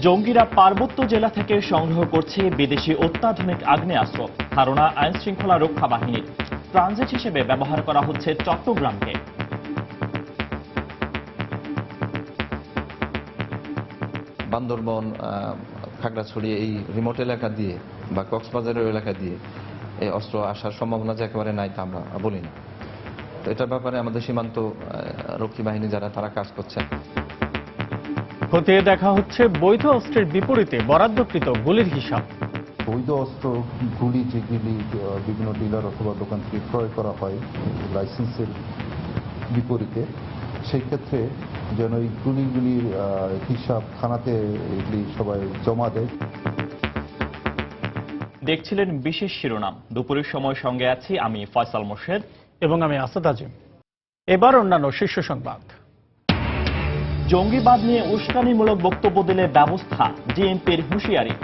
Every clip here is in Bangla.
জঙ্গিরা পার্বত্য জেলা থেকে সংগ্রহ করছে বিদেশি অত্যাধুনিক আগ্নেয়াস্ত্র। ধারণা আইন শৃঙ্খলা রক্ষা বাহিনীর। ট্রানজিট হিসেবে ব্যবহার করা হচ্ছে চট্টগ্রামকে। বান্দরবন, খাগড়াছড়ি এই রিমোট এলাকা দিয়ে বা কক্সবাজারের এলাকা দিয়ে এই অস্ত্র আসার সম্ভাবনা যে একেবারে নাই তা আমরা বলি না। তো এটার ব্যাপারে আমাদের সীমান্ত রক্ষী বাহিনী যারা তারা কাজ করছে। খতিয়ে দেখা হচ্ছে বৈধ অস্ত্রের বিপরীতে বরাদ্দকৃত গুলির হিসাব। বৈধ অস্ত্র গুলি যেগুলি বিভিন্ন ডিলার অথবা দোকান থেকে ক্রয় করা হয় লাইসেন্সের বিপরীতে, সেই ক্ষেত্রে যেন এই গুলিগুলির হিসাব থানাতে এগুলি সবাই জমা দেয়। দেখছিলেন বিশেষ শিরোনাম। দুপুরের সময় সঙ্গে আছি আমি ফয়সাল মোর্শেদ এবং আমি আসাদ আজিম। এবার অন্যান্য শীর্ষ সংবাদ। জঙ্গিবাদ নিয়ে উস্কানিমূলক বক্তব্য দিলে ব্যবস্থা, ডিএমপির হুঁশিয়ারি।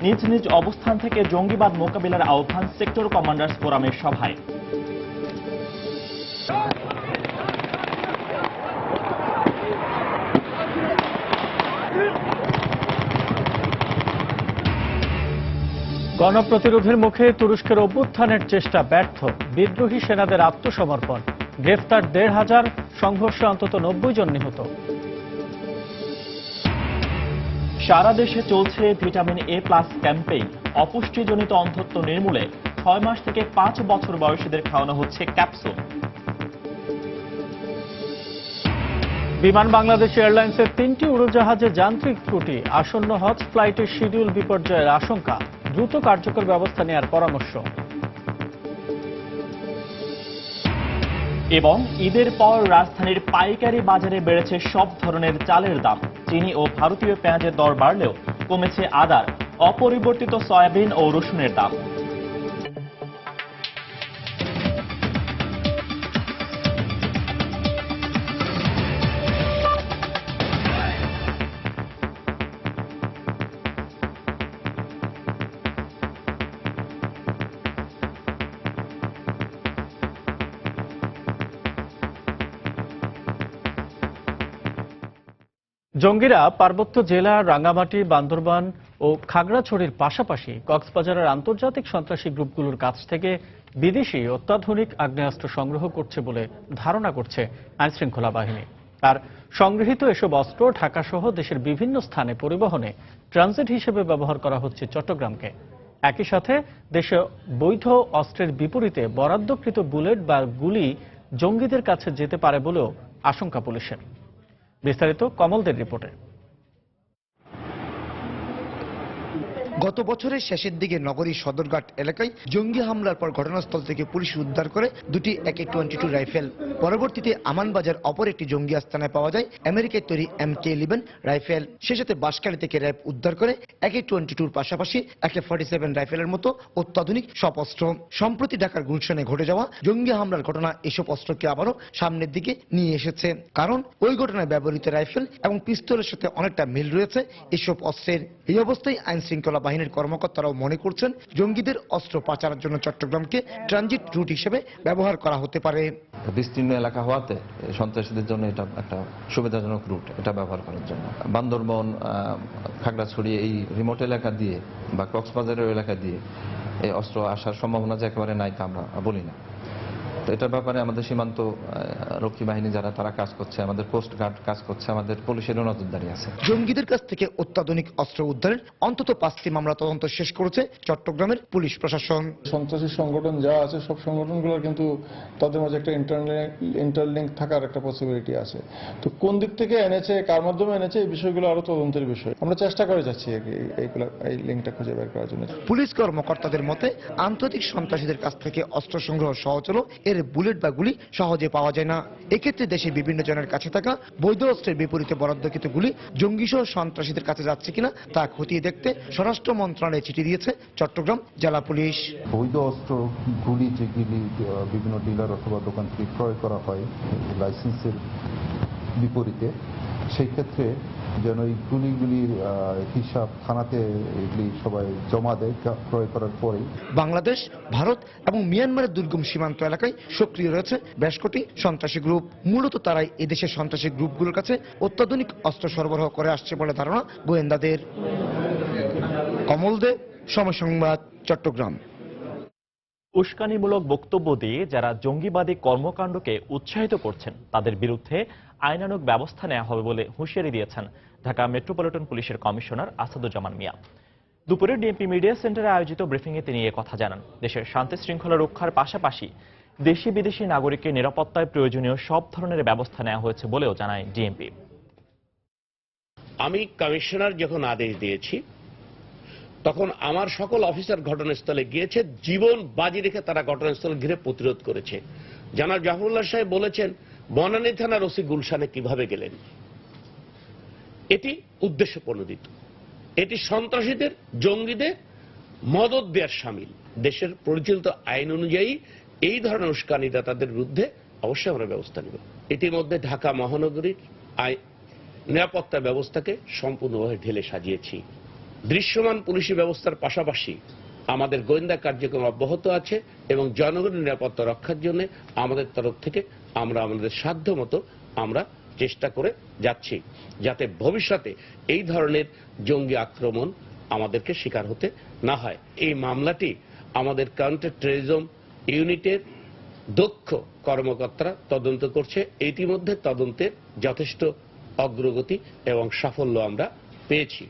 নিজ নিজ অবস্থান থেকে জঙ্গিবাদ মোকাবিলার আহ্বান সেক্টর কমান্ডার্স ফোরামের সভায়। গণপ্রতিরোধের মুখে তুরস্কের অভ্যুত্থানের চেষ্টা ব্যর্থ। বিদ্রোহী সেনাদের আত্মসমর্পণ। গ্রেফতার ১৫০০, সংঘর্ষে অন্তত ৯০ জন নিহত। সারা দেশে চলছে ভিটামিন এ প্লাস ক্যাম্পেইন। অপুষ্টিজনিত অন্ধত্ব নির্মূলে ৬ মাস থেকে ৫ বছর বয়সীদের খাওয়ানো হচ্ছে ক্যাপসুল। বিমান বাংলাদেশ এয়ারলাইন্সের ৩টি উড়োজাহাজে যান্ত্রিক ত্রুটি। আসন্ন হজ ফ্লাইটের শিডিউল বিপর্যয়ের আশঙ্কা। দ্রুত কার্যকর ব্যবস্থা নেওয়ার পরামর্শ। এবং ঈদের পর রাজধানীর পাইকারি বাজারে বেড়েছে সব ধরনের চালের দাম। চিনি ও ভারতীয় পেঁয়াজের দর বাড়লেও কমেছে আদার, অপরিবর্তিত সয়াবিন ও রসুনের দাম। জঙ্গিরা পার্বত্য জেলা রাঙ্গামাটি, বান্দরবান ও খাগড়াছড়ির পাশাপাশি কক্সবাজারের আন্তর্জাতিক সন্ত্রাসী গ্রুপগুলোর কাছ থেকে বিদেশি অত্যাধুনিক আগ্নেয়াস্ত্র সংগ্রহ করছে বলে ধারণা করছে আইনশৃঙ্খলা বাহিনী। আর সংগৃহীত এসব অস্ত্র ঢাকাসহ দেশের বিভিন্ন স্থানে পরিবহনে ট্রানজিট হিসেবে ব্যবহার করা হচ্ছে চট্টগ্রামকে। একই সাথে দেশে বৈধ অস্ত্রের বিপরীতে বরাদ্দকৃত বুলেট বা গুলি জঙ্গিদের কাছে যেতে পারে বলেও আশঙ্কা পুলিশের। বিস্তারিত কমলদের রিপোর্টে। গত বছরের শেষের দিকে নগরীর সদরঘাট এলাকায় জঙ্গি হামলার পর ঘটনাস্থল থেকে পুলিশ উদ্ধার করে দুটি AK-22 রাইফেল। পরবর্তীতে আমানবাজার অপর একটি জঙ্গি আস্তানায় পাওয়া যায় আমেরিকার তৈরি MK-11 রাইফেল। সে সাথে বাঁশখালী থেকে র্যাব উদ্ধার করে AK-22-র পাশাপাশি AK-47 রাইফেলের মতো অত্যাধুনিক সব অস্ত্র। সম্প্রতি ঢাকার গুলশানে ঘটে যাওয়া জঙ্গি হামলার ঘটনা এসব অস্ত্রকে আবারও সামনের দিকে নিয়ে এসেছে। কারণ ওই ঘটনায় ব্যবহৃত রাইফেল এবং পিস্তলের সাথে অনেকটা মিল রয়েছে এসব অস্ত্রের। এই অবস্থায় আইন শৃঙ্খলা বাহিনীর কর্মকর্তারাও মনে করছেন জঙ্গিদের অস্ত্র পাচারের জন্য চট্টগ্রামকে ট্রানজিট রুট হিসেবে ব্যবহার করা হতে পারে। বিস্তীর্ণ এলাকা হওয়াতে সন্ত্রাসীদের জন্য এটা একটা সুবিধাজনক রুট, এটা ব্যবহার করার জন্য। বান্দরবন, খাগড়াছড়ি এই রিমোট এলাকা দিয়ে বা কক্সবাজারের এলাকা দিয়ে এই অস্ত্র আসার সম্ভাবনা যে একেবারে নাই তা আমরা বলি না। তো এটার ব্যাপারে আমাদের সীমান্ত রক্ষী বাহিনী যারা তারা কাজ করছে, আমাদের কোস্ট গার্ড কাজ করছে, আমাদের পুলিশেরও নজরদারি আছে। জঙ্গিদের কাছ থেকে অত্যাধুনিক অস্ত্র উদ্ধারের অন্তত 5টি মামলা তদন্ত শেষ করেছে চট্টগ্রামের পুলিশ প্রশাসন। সন্ত্রাসী সংগঠন যা আছে সব সংগঠনগুলোর কিন্তু তাদের মাঝে একটা ইন্টারলিঙ্ক থাকার একটা পসিবিলিটি আছে। তো কোন দিক থেকে এনেছে, কার মাধ্যমে এনেছে, এই বিষয়গুলো আরো তদন্তের বিষয়। আমরা চেষ্টা করে যাচ্ছি এই লিঙ্কটা খুঁজে বের করার জন্য। পুলিশ কর্মকর্তাদের মতে আন্তর্জাতিক সন্ত্রাসীদের কাছ থেকে অস্ত্র সংগ্রহ সহজ হলো এর বুলেট বা গুলি সহজে পাওয়া যায় না। এক্ষেত্রে দেশে বিভিন্ন জনের কাছে থাকা বৈধ অস্ত্রের বিপরীতে বরাদ্দকৃত গুলি জঙ্গিসহ সন্ত্রাসীদের কাছে যাচ্ছে কিনা তা খতিয়ে দেখতে স্বরাষ্ট্র মন্ত্রণালয়ে চিঠি দিয়েছে চট্টগ্রাম জেলা পুলিশ। বৈধ অস্ত্র গুলি যেগুলি বিভিন্ন ডিলার অথবা দোকান থেকে ক্রয় করা হয় লাইসেন্সের বিপরীতে, সেই ক্ষেত্রে যেন এই গুলিগুলির হিসাব থানাতে এগুলি সবাই জমা দেয় ক্রয় করার পরেই। বাংলাদেশ, ভারত এবং মিয়ানমারের দুর্গম সীমান্ত এলাকায় সক্রিয় রয়েছে বেশ কটি সন্ত্রাসী গ্রুপ। মূলত তারাই এদেশের সন্ত্রাসী গ্রুপগুলোর কাছে অত্যাধুনিক অস্ত্র সরবরাহ করে আসছে বলে ধারণা গোয়েন্দাদের। কমল দে, সময় সংবাদ, চট্টগ্রাম। উস্কানিমূলক বক্তব্য দিয়ে যারা জঙ্গিবাদী কর্মকাণ্ডকে উৎসাহিত করছেন তাদের বিরুদ্ধে আইনানুগ ব্যবস্থা নেওয়া হবে বলে হুঁশিয়ারি দিয়েছেন ঢাকা মেট্রোপলিটন পুলিশের কমিশনার আসাদুজ্জামান মিয়া। দুপুরে ডিএমপি মিডিয়া সেন্টারে আয়োজিত ব্রিফিংয়ে তিনি কথা জানান। দেশের শান্তি শৃঙ্খলা রক্ষার পাশাপাশি দেশি বিদেশি নাগরিকের নিরাপত্তায় প্রয়োজনীয় সব ধরনের ব্যবস্থা নেওয়া হয়েছে বলেও জানায় ডিএমপি। আমি কমিশনার যখন আদেশ দিয়েছি তখন আমার সকল অফিসার ঘটনাস্থলে গিয়েছে, জীবন বাজি রেখে তারা ঘটনাস্থল ঘিরে প্রতিরোধ করেছে। জনাব জাফরুল্লাহ সাহেব বলেছেন বনানী থানার ওসি গুলশানে কিভাবে গেলেন, এটি উদ্দেশ্য প্রণোদিত, এটি সন্ত্রাসীদের জঙ্গিদের মদত দেওয়ার শামিল। দেশের পরিচালিত আইন অনুযায়ী এই ধরনের উস্কানিদাতাদের বিরুদ্ধে অবশ্যই আমরা ব্যবস্থা নেব। ইতিমধ্যে ঢাকা মহানগরীর নিরাপত্তা ব্যবস্থাকে সম্পূর্ণভাবে ঢেলে সাজিয়েছি। দৃশ্যমান পুলিশি ব্যবস্থার পাশাপাশি আমাদের গোয়েন্দা কার্যক্রম অব্যাহত আছে এবং জনগণের নিরাপত্তা রক্ষার জন্য আমাদের তরফ থেকে আমরা আমাদের সাধ্য মতো আমরা চেষ্টা করে যাচ্ছি যাতে ভবিষ্যতে এই ধরনের জঙ্গি আক্রমণ আমাদেরকে শিকার হতে না হয়। এই মামলাটি আমাদের কাউন্টার টেররিজম ইউনিটের দক্ষ কর্মকর্তারা তদন্ত করছে। ইতিমধ্যে তদন্তের যথেষ্ট অগ্রগতি এবং সাফল্য আমরা পেয়েছি।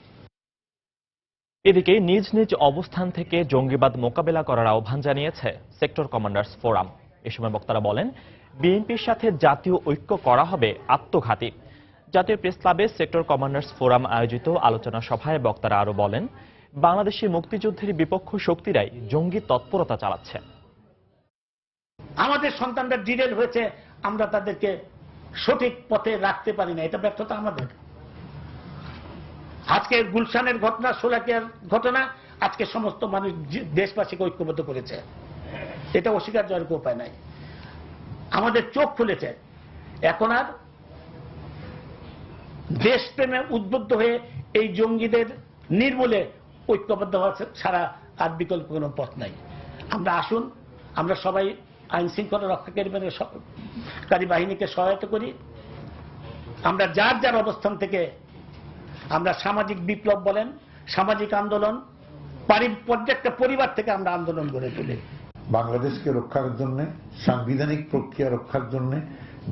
এদিকে নিজ নিজ অবস্থান থেকে জঙ্গিবাদ মোকাবেলা করার আহ্বান জানিয়েছে সেক্টর কমান্ডার্স ফোরাম। এ সময় বক্তারা বলেন, বিএনপির সাথে জাতীয় ঐক্য করা হবে আত্মঘাতী। জাতীয় প্রেস ক্লাবে সেক্টর কমান্ডার্স ফোরাম আয়োজিত আলোচনা সভায় বক্তারা আরো বলেন, বাংলাদেশি মুক্তিযুদ্ধের বিপক্ষ শক্তিরাই জঙ্গি তৎপরতা চালাচ্ছে। আমাদের সন্তানরা ডিরেল হয়েছে, আমরা তাদেরকে সঠিক পথে রাখতে পারি না, এটা ব্যর্থতা আমাদের। আজকে গুলশানের ঘটনা, শোলাকিয়ার ঘটনা আজকে সমস্ত মানুষ দেশবাসীকে ঐক্যবদ্ধ করেছে, এটা অস্বীকার করার উপায় নাই। আমাদের চোখ খুলেছে, এখন আর দেশপ্রেমে উদ্বুদ্ধ হয়ে এই জঙ্গিদের নির্মূলে ঐক্যবদ্ধ হওয়া ছাড়া আর বিকল্প কোনো পথ নাই। আমরা আসুন, আমরা সবাই আইন শৃঙ্খলা রক্ষাকারী বাহিনীকে সহায়তা করি। আমরা যার যার অবস্থান থেকে আমরা সামাজিক বিপ্লব বলেন, সামাজিক আন্দোলন, প্রত্যেকটা পরিবার থেকে আমরা আন্দোলন গড়ে তুলি। বাংলাদেশকে রক্ষার জন্য, সাংবিধানিক প্রক্রিয়া রক্ষার জন্য,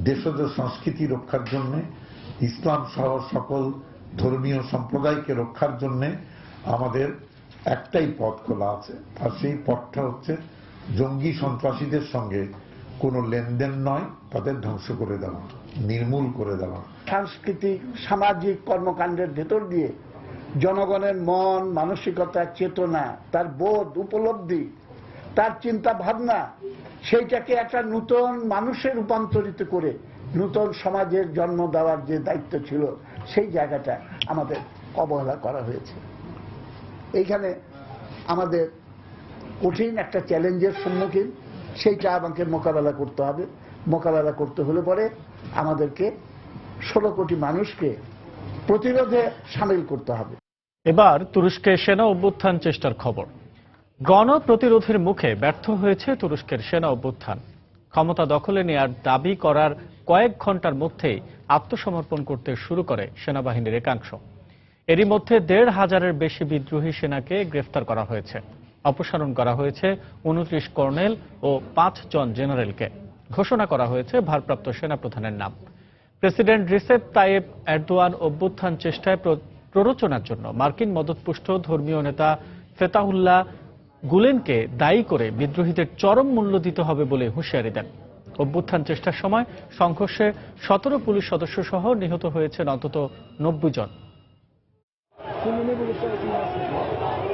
দেশজ সংস্কৃতি রক্ষার জন্য, ইসলাম সহ সকল ধর্মীয় সম্প্রদায়কে রক্ষার জন্য আমাদের একটাই পথ খোলা আছে, আর সেই পথটা হচ্ছে জঙ্গি সন্ত্রাসীদের সঙ্গে কোনো লেনদেন নয়, তাদের ধ্বংস করে দেওয়া, নির্মূল করে দেওয়া। সাংস্কৃতিক সামাজিক কর্মকাণ্ডের ভেতর দিয়ে জনগণের মন, মানসিকতা, চেতনা, তার বোধ, উপলব্ধি, তার চিন্তা ভাবনা, সেইটাকে একটা নূতন মানুষে রূপান্তরিত করে নূতন সমাজের জন্ম দেওয়ার যে দায়িত্ব ছিল, সেই জায়গাটা আমাদের অবহেলা করা হয়েছে। এইখানে আমাদের কঠিন একটা চ্যালেঞ্জের সম্মুখীন, সেইটা আমাকে মোকাবেলা করতে হবে। মোকাবেলা করতে হলে পরে আমাদেরকে 16 কোটি মানুষকে প্রতিরোধে সামিল করতে হবে। এবার তুরস্কে সেনা অভ্যুত্থান চেষ্টার খবর। গণপ্রতিরোধের মুখে ব্যর্থ হয়েছে তুরস্কের সেনা অভ্যুত্থান। ক্ষমতা দখলে নেয়ার দাবি করার কয়েক ঘন্টার মধ্যেই আত্মসমর্পণ করতে শুরু করে সেনাবাহিনীর একাংশ। এরই মধ্যে 1,500-এর বেশি বিদ্রোহী সেনাকে গ্রেফতার করা হয়েছে। অপসারণ করা হয়েছে 29 কর্নেল ও 5 জন জেনারেলকে। ঘোষণা করা হয়েছে ভারপ্রাপ্ত সেনাপ্রধানের নাম। প্রেসিডেন্ট রিসেপ তাইয়েপ এরদোয়ান অভ্যুত্থান চেষ্টায় প্ররোচনার জন্য মার্কিন মদতপুষ্ট ধর্মীয় নেতা ফেতাহুল্লাহ গুলেনকে দায়ী করে বিদ্রোহীদের চরম মূল্য দিতে হবে বলে হুঁশিয়ারি দেন। অভ্যুত্থান চেষ্টার সময় সংঘর্ষে 17 পুলিশ সদস্য সহ নিহত হয়েছেন অন্তত 90 জন।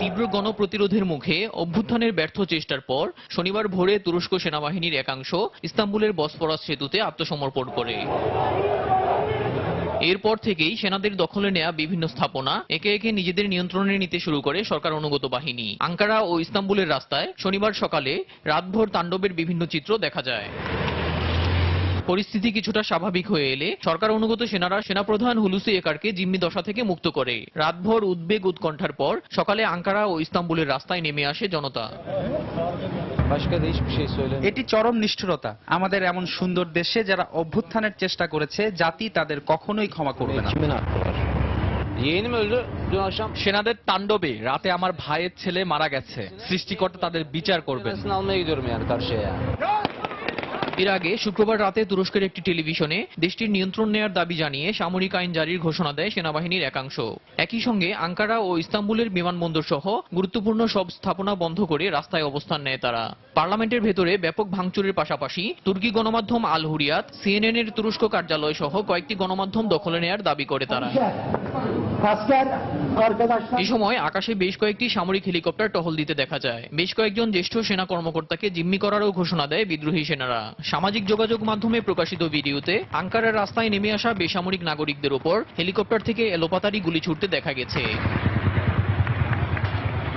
তীব্র গণপ্রতিরোধের মুখে অভ্যুত্থানের ব্যর্থ চেষ্টার পর শনিবার ভোরে তুরস্ক সেনাবাহিনীর একাংশ ইস্তাম্বুলের বসফরাস সেতুতে আত্মসমর্পণ করে। এরপর থেকেই সেনাদের দখলে নেয়া বিভিন্ন স্থাপনা একে একে নিজেদের নিয়ন্ত্রণে নিতে শুরু করে সরকার অনুগত বাহিনী। আঙ্কারা ও ইস্তাম্বুলের রাস্তায় শনিবার সকালে রাতভর তাণ্ডবের বিভিন্ন চিত্র দেখা যায়। পরিস্থিতি কিছুটা স্বাভাবিক হয়ে এলে সরকার অনুগত সেনারা সেনাপ্রধান হুলুসি একারকে জিম্মি দশা থেকে মুক্ত করে। রাতভর উদ্বেগ উৎকণ্ঠার পর সকালে আঙ্কারা ও ইস্তাম্বুলের রাস্তায় নেমে আসে জনতা। এটি চরম নিষ্ঠুরতা। আমাদের এমন সুন্দর দেশে যারা অভ্যুত্থানের চেষ্টা করেছে, জাতি তাদের কখনোই ক্ষমা করবে না। সেনাদের তাণ্ডবে রাতে আমার ভাইয়ের ছেলে মারা গেছে। সৃষ্টিকর্তা তাদের বিচার করবেন। এর আগে শুক্রবার রাতে তুরস্কের একটি টেলিভিশনে দেশটির নিয়ন্ত্রণ নেয়ার দাবি জানিয়ে সামরিক আইন জারির ঘোষণা দেয় সেনাবাহিনীর একাংশ। একই সঙ্গে আঙ্কারা ও ইস্তাম্বুলের বিমানবন্দর সহ গুরুত্বপূর্ণ সব স্থাপনা বন্ধ করে রাস্তায় অবস্থান নেয় তারা। পার্লামেন্টের ভেতরে ব্যাপক ভাঙচুরের পাশাপাশি তুর্কি গণমাধ্যম আল হুরিয়াত, CNN এর তুরস্ক কার্যালয় সহ কয়েকটি গণমাধ্যম দখলে নেয়ার দাবি করে তারা। এই সময় আকাশে বেশ কয়েকটি সামরিক হেলিকপ্টার টহল দিতে দেখা যায়। বেশ কয়েকজন জ্যেষ্ঠ সেনা কর্মকর্তাকে জিম্মি করারও ঘোষণা দেয় বিদ্রোহী সেনারা। সামাজিক যোগাযোগ মাধ্যমে প্রকাশিত ভিডিওতে আঙ্কারার রাস্তায় নেমে আসা বেসামরিক নাগরিকদের উপর হেলিকপ্টার থেকে এলোপাতাড়ি গুলি ছুড়তে দেখা গেছে।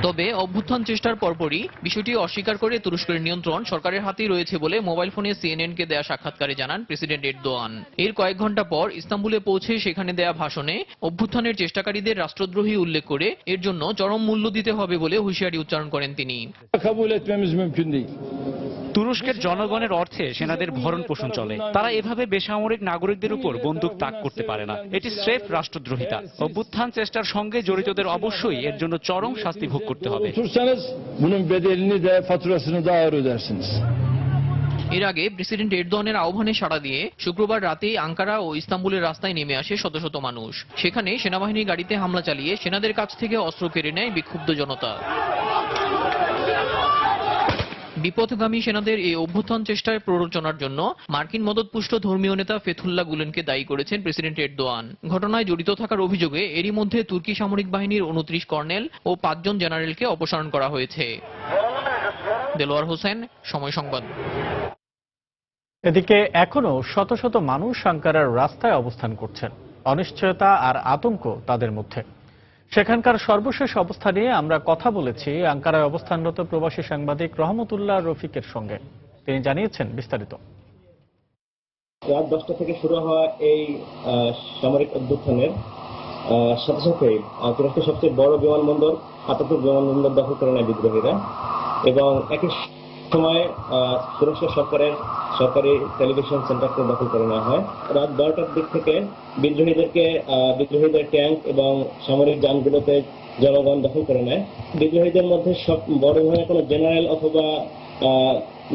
তবে অভ্যুত্থান চেষ্টার পরপরই বিষয়টি অস্বীকার করে তুরস্কের নিয়ন্ত্রণ সরকারের হাতেই রয়েছে বলে মোবাইল ফোনে CNN-কে দেয়া সাক্ষাৎকারে জানান প্রেসিডেন্ট এরদোয়ান। এর কয়েক ঘন্টা পর ইস্তাম্বুলে পৌঁছে সেখানে দেয়া ভাষণে অভ্যুত্থানের চেষ্টাকারীদের রাষ্ট্রদ্রোহী উল্লেখ করে এর জন্য চরম মূল্য দিতে হবে বলে হুঁশিয়ারি উচ্চারণ করেন তিনি। তুরস্কের জনগণের অর্থে সেনাদের ভরণ পোষণ চলে। তারা এভাবে বেসামরিক নাগরিকদের উপর বন্দুক তাক করতে পারে না। এটি স্রেফ রাষ্ট্রদ্রোহিতা। অভ্যুত্থান চেষ্টার সঙ্গে জড়িতদের অবশ্যই এর জন্য চরম শাস্তি ভোগ করতে হবে। এর আগে প্রেসিডেন্ট এরদোয়ানের আহ্বানে সাড়া দিয়ে শুক্রবার রাতেই আঙ্কারা ও ইস্তাম্বুলের রাস্তায় নেমে আসে শত শত মানুষ। সেখানে সেনাবাহিনীর গাড়িতে হামলা চালিয়ে সেনাদের কাছ থেকে অস্ত্র কেড়ে নেয় বিক্ষুব্ধ জনতা। বিপথগামী সেনাদের এই অভ্যুত্থান চেষ্টায় প্ররোচনার জন্য মার্কিন মদতপুষ্ট ধর্মীয় নেতা ফেথুল্লাহ গুলেনকে দায়ী করেছেন প্রেসিডেন্ট এরদোয়ান। ঘটনায় জড়িত থাকার অভিযোগে এরই মধ্যে তুর্কি সামরিক বাহিনীর 29 কর্নেল ও 5 জন জেনারেলকে অপসারণ করা হয়েছে। দেলোয়ার হোসেন, সময় সংবাদ। এদিকে এখনো শত শত মানুষ আঙ্কারার রাস্তায় অবস্থান করছেন। অনিশ্চয়তা আর আতঙ্ক তাদের মধ্যে। সেখানকার সর্বশেষ অবস্থা নিয়ে আমরা কথা বলেছি আঙ্কারায় অবস্থানরত প্রবাসী সাংবাদিক রহমতুল্লাহ রফিকের সঙ্গে। তিনি জানিয়েছেন বিস্তারিত। রাত 10টা থেকে শুরু হওয়া এই সামরিক অভ্যুত্থানের সাথে সাথে তুরস্কের সবচেয়ে বড় বিমানবন্দর আতাতুর্ক বিমানবন্দর দখল করে নেয় বিদ্রোহীরা এবং একই সময় তুরস্কের সরকারি টেলিভিশন সেন্টারকে দখল করে নেওয়া হয়। রাত 12টার দিক থেকে বিদ্রোহীদের ট্যাঙ্ক এবং সামরিক যানগুলোতে জনগণ দখল করে নেয়। বিদ্রোহীদের মধ্যে সব বড় ধরনের কোনো জেনারেল অথবা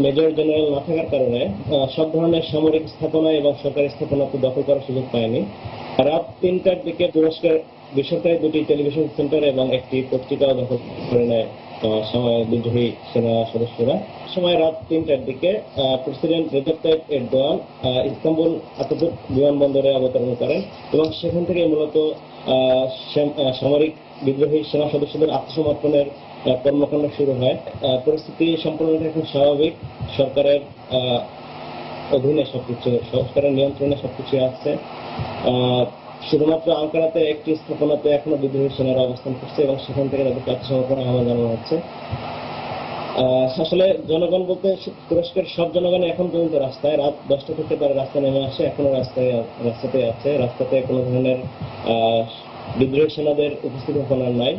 মেজর জেনারেল না থাকার কারণে সব ধরনের সামরিক স্থাপনা এবং সরকারি স্থাপনাকে দখল করার সুযোগ পায়নি। রাত 3টার দিকে তুরস্কের বেসরকারি 2টি টেলিভিশন সেন্টার এবং একটি পত্রিকাও দখল করে নেয় বিদ্রোহী সেনা সদস্যরা। সময় রাত 3টার দিকে president রেজেপ Tayyip Erdogan Istanbul Ataturk বিমানবন্দরে অবতরণ করেন এবং সেখান থেকে মূলত সামরিক বিদ্রোহী সেনা সদস্যদের আত্মসমর্পণের কর্মকাণ্ড শুরু হয়। পরিস্থিতি সম্পূর্ণটা এখন স্বাভাবিক। সরকারের অধীনে সবকিছু, সরকারের নিয়ন্ত্রণে সবকিছু আছে। শুধুমাত্র আঙ্কারাতে একটি স্থাপনাতে এখনো বিদ্রোহী সেনারা অবস্থান করছে এবং সেখান থেকে তাদের আত্মসমর্পণের আহ্বান জানানো হচ্ছে। আসলে জনগণ বলতে তুরস্কের সব জনগণ এখন পর্যন্ত রাস্তায়। রাত 10টা থেকে তারা রাস্তায় নেমে আসে, এখনো রাস্তাতে আছে। রাস্তাতে কোনো ধরনের বিদ্রোহী সেনাদের উপস্থিতি এখন আর নাই।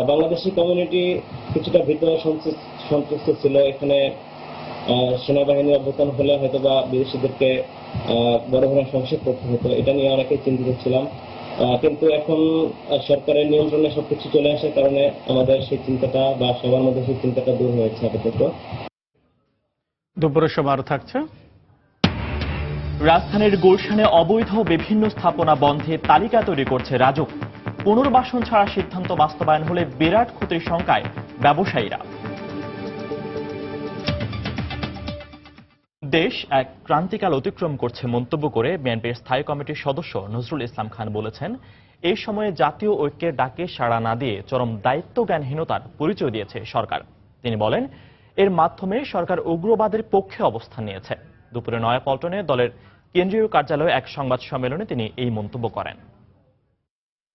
বাংলাদেশি কমিউনিটি কিছুটা ভীত সন্ত্রস্ত ছিল। এখানে সেনাবাহিনী অভ্যুত্থান হলে হয়তো বা বিদেশিদেরকে বড় ধরনের সংক্ষেপ করতে হতো, এটা নিয়ে অনেকেই চিন্তিত ছিলাম। কিন্তু এখন সরকারের নিয়ন্ত্রণে সবকিছু চলে আসার কারণে আমাদের সেই চিন্তাটা বা সবার মধ্যে সেই চিন্তাটা দূর হয়েছে আপাতত। দুপুরের সময় আরো থাকছে। রাজধানীর গুলশানে অবৈধ বিভিন্ন স্থাপনা বন্ধে তালিকা তৈরি করছে রাজউক। পুনর্বাসন ছাড়া সিদ্ধান্ত বাস্তবায়ন হলে বিরাট ক্ষতির শঙ্কায় ব্যবসায়ীরা। দেশ এক ক্রান্তিকাল অতিক্রম করছে মন্তব্য করে বিএনপির স্থায়ী কমিটির সদস্য নজরুল ইসলাম খান বলেছেন, এই সময়ে জাতীয় ঐক্যের ডাকে সাড়া না দিয়ে চরম দায়িত্বজ্ঞানহীনতার পরিচয় দিয়েছে সরকার। তিনি বলেন, এর মাধ্যমে সরকার উগ্রবাদের পক্ষে অবস্থান নিয়েছে। দুপুরে নয়াপল্টনে দলের কেন্দ্রীয় কার্যালয়ে এক সংবাদ সম্মেলনে তিনি এই মন্তব্য করেন।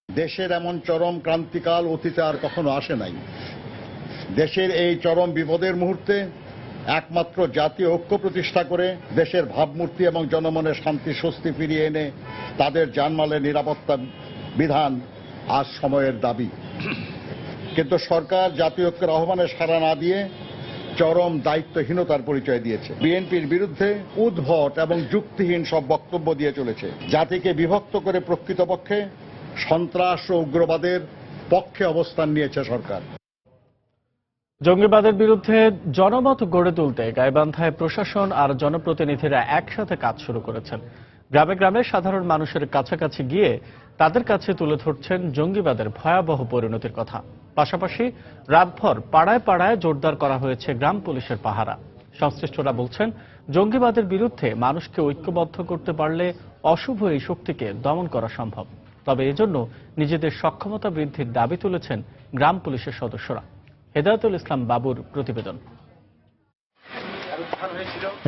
দেশের এমন চরম ক্রান্তিকাল অতীতে আর কখনো আসে নাই। দেশের এই চরম বিপদের মুহূর্তে একমাত্র জাতীয় ঐক্য প্রতিষ্ঠা করে দেশের ভাবমূর্তি এবং জনমনের শান্তি স্বস্তি ফিরিয়ে এনে তাদের জানমালের নিরাপত্তা বিধান আজ সময়ের দাবি। কিন্তু সরকার জাতীয় ঐক্যের আহ্বানে সাড়া না দিয়ে চরম দায়িত্বহীনতার পরিচয় দিয়েছে। বিএনপির বিরুদ্ধে উদ্ভট এবং যুক্তিহীন সব বক্তব্য দিয়ে চলেছে। জাতিকে বিভক্ত করে প্রকৃতপক্ষে সন্ত্রাস ও উগ্রবাদের পক্ষে অবস্থান নিয়েছে সরকার। জঙ্গিবাদের বিরুদ্ধে জনমত গড়ে তুলতে গাইবান্ধায় প্রশাসন আর জনপ্রতিনিধিরা একসাথে কাজ শুরু করেছেন। গ্রামে গ্রামে সাধারণ মানুষের কাছাকাছি গিয়ে তাদের কাছে তুলে ধরছেন জঙ্গিবাদের ভয়াবহ পরিণতির কথা। পাশাপাশি রাতভর পাড়ায় পাড়ায় জোরদার করা হয়েছে গ্রাম পুলিশের পাহারা। সংশ্লিষ্টরা বলছেন, জঙ্গিবাদের বিরুদ্ধে মানুষকে ঐক্যবদ্ধ করতে পারলে অশুভ এই শক্তিকে দমন করা সম্ভব। তবে এজন্য নিজেদের সক্ষমতা বৃদ্ধির দাবি তুলেছেন গ্রাম পুলিশের সদস্যরা। হেদায়েতুল ইসলাম বাবুর প্রতিবেদন।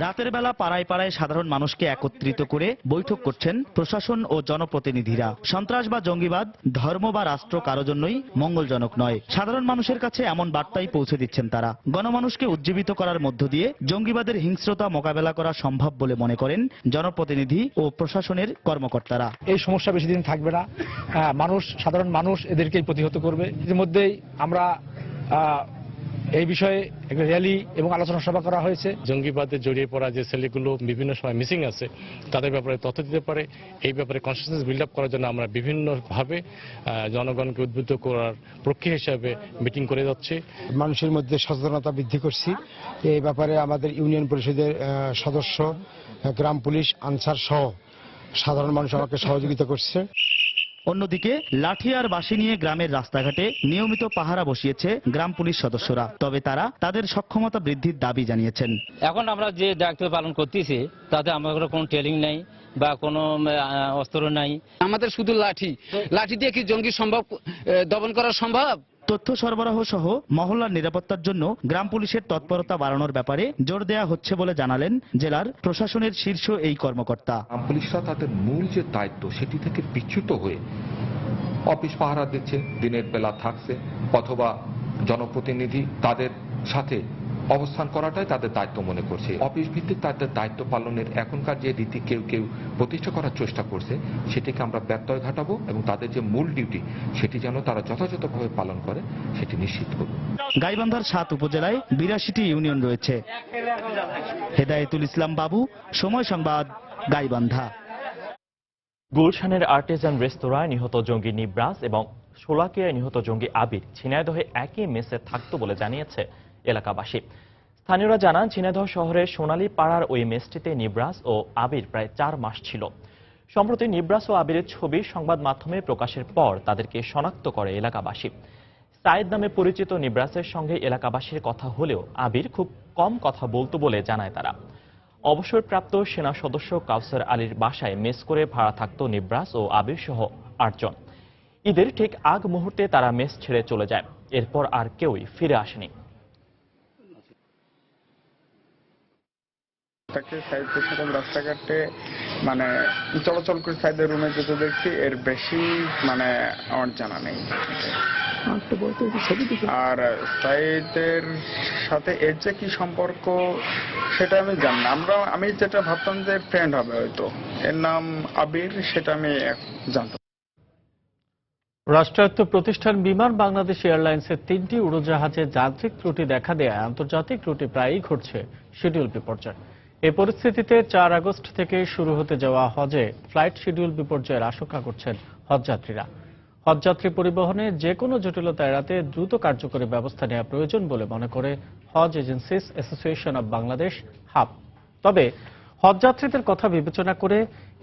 রাতের বেলা পাড়ায় পাড়ায় সাধারণ মানুষকে একত্রিত করে বৈঠক করছেন প্রশাসন ও জনপ্রতিনিধিরা। সন্ত্রাস বা জঙ্গিবাদ ধর্ম বা রাষ্ট্র কারো জন্যই মঙ্গলজনক নয়। সাধারণ মানুষের কাছে এমন বার্তাই পৌঁছে দিচ্ছেন তারা। গণমানুষকে উজ্জীবিত করার মধ্য দিয়ে জঙ্গিবাদের হিংস্রতা মোকাবেলা করা সম্ভব বলে মনে করেন জনপ্রতিনিধি ও প্রশাসনের কর্মকর্তারা। এই সমস্যা বেশি দিন থাকবে না। সাধারণ মানুষ এদেরকেই প্রতিহত করবে। ইতিমধ্যেই আমরা এই বিষয়ে একটা র্যালি এবং আলোচনা সভা করা হয়েছে। জঙ্গিবাদে জড়িয়ে পড়া যে ছেলেগুলো বিভিন্ন সময় মিসিং আছে তাদের ব্যাপারে তথ্য দিতে পারে, এই ব্যাপারে কনসিয়াসনেস বিল্ড আপ করার জন্য আমরা বিভিন্নভাবে জনগণকে উদ্বুদ্ধ করার প্রক্রিয়া হিসাবে মিটিং করে যাচ্ছি। মানুষের মধ্যে সচেতনতা বৃদ্ধি করছি। এই ব্যাপারে আমাদের ইউনিয়ন পরিষদের সদস্য, গ্রাম পুলিশ, আনসার সহ সাধারণ মানুষ আমাকে সহযোগিতা করছে। অন্যদিকে লাঠি আর বাঁশি নিয়ে গ্রামের রাস্তাঘাটে নিয়মিত পাহারা বসিয়েছে গ্রাম পুলিশ সদস্যরা। তবে তারা তাদের সক্ষমতা বৃদ্ধির দাবি জানিয়েছেন। এখন আমরা যে দায়িত্ব পালন করতেছি তাতে আমাদের কোনো ট্রেনিং নেই বা কোনো অস্ত্র নাই। আমাদের শুধু লাঠি দিয়ে কি জঙ্গি দমন করা সম্ভব? তথ্য সরবরাহ সহ মহল্লার নিরাপত্তার জন্য গ্রাম পুলিশের তৎপরতা বাড়ানোর ব্যাপারে জোর দেওয়া হচ্ছে বলে জানালেন জেলার প্রশাসনের শীর্ষ এই কর্মকর্তা। গ্রাম পুলিশরা তাদের মূল যে দায়িত্ব সেটি থেকে বিচ্যুত হয়ে অফিস পাহারা দিচ্ছে, দিনের বেলা থাকছে, অথবা জনপ্রতিনিধি তাদের সাথে অবস্থান করাটাই তাদের দায়িত্ব মনে করছে। অফিস ভিত্তিক তাদের দায়িত্ব পালনের এখনকার যে রীতি কেউ কেউ প্রতিষ্ঠা করার চেষ্টা করছে সেটিকে আমরা ব্যত্যয় ঘটাবো এবং তাদের যে মূল ডিউটি সেটি যেন তারা যথাযথভাবে পালন করে সেটি নিশ্চিত করব। গাইবান্ধার ৭ উপজেলায় ৮২টি ইউনিয়ন রয়েছে। হেদায়েতুল ইসলাম বাবু, সময় সংবাদ, গাইবান্ধা। গুলশানের আর্টিজান রেস্তোরাঁয় নিহত জঙ্গি নিব্রাস এবং শোলাকিয়ায় নিহত জঙ্গি আবির ঝিনাইদহে একই মেসে থাকত বলে জানিয়েছে এলাকাবাসী। স্থানীয়রা জানান, ঝিনাইদহ শহরের সোনালী পাড়ার ওই মেসটিতে নিব্রাস ও আবির প্রায় ৪ মাস ছিল। সম্প্রতি নিব্রাস ও আবিরের ছবি সংবাদ মাধ্যমে প্রকাশের পর তাদেরকে শনাক্ত করে এলাকাবাসী। সাইদ নামে পরিচিত নিব্রাসের সঙ্গে এলাকাবাসীর কথা হলেও আবির খুব কম কথা বলতো বলে জানায় তারা। অবসরপ্রাপ্ত সেনা সদস্য কাউসার আলীর বাসায় মেস করে ভাড়া থাকত নিব্রাস ও আবির সহ ৮ জন। ঈদের ঠিক আগ মুহূর্তে তারা মেস ছেড়ে চলে যায়। এরপর আর কেউই ফিরে আসেনি। রাস্তাঘাটে চলাচল করে সাইদের রুমে যেতে দেখছি, এর বেশি আমার জানা নেই। আর সাইদের সাথে এর যে কি সম্পর্ক সেটা আমি জানি না। আমি যেটা ভাবতাম যে ফ্রেন্ড হবে, হয়তো এর নাম আবির, সেটা আমি জানতাম। রাষ্ট্রায়ত্ত প্রতিষ্ঠান বিমান বাংলাদেশ এয়ারলাইন্সের 3টি উড়োজাহাজে যান্ত্রিক ত্রুটি দেখা দেয় আন্তর্জাতিক রুটে প্রায়ই ঘটছে শিডিউল বিপর্যয়। এই পরিস্থিতিতে 4 আগস্ট থেকে শুরু হতে যাওয়া হজে ফ্লাইট শিডিউল বিপর্যয়ের আশঙ্কা করছেন হজযাত্রীরা। হজযাত্রী পরিবহনে যে কোনো জটিলতা এড়াতে দ্রুত কার্যকরী ব্যবস্থা নেওয়া প্রয়োজন বলে মনে করে Hajj Agencies Association of Bangladesh HAAB. তবে হজযাত্রীদের কথা বিবেচনা করে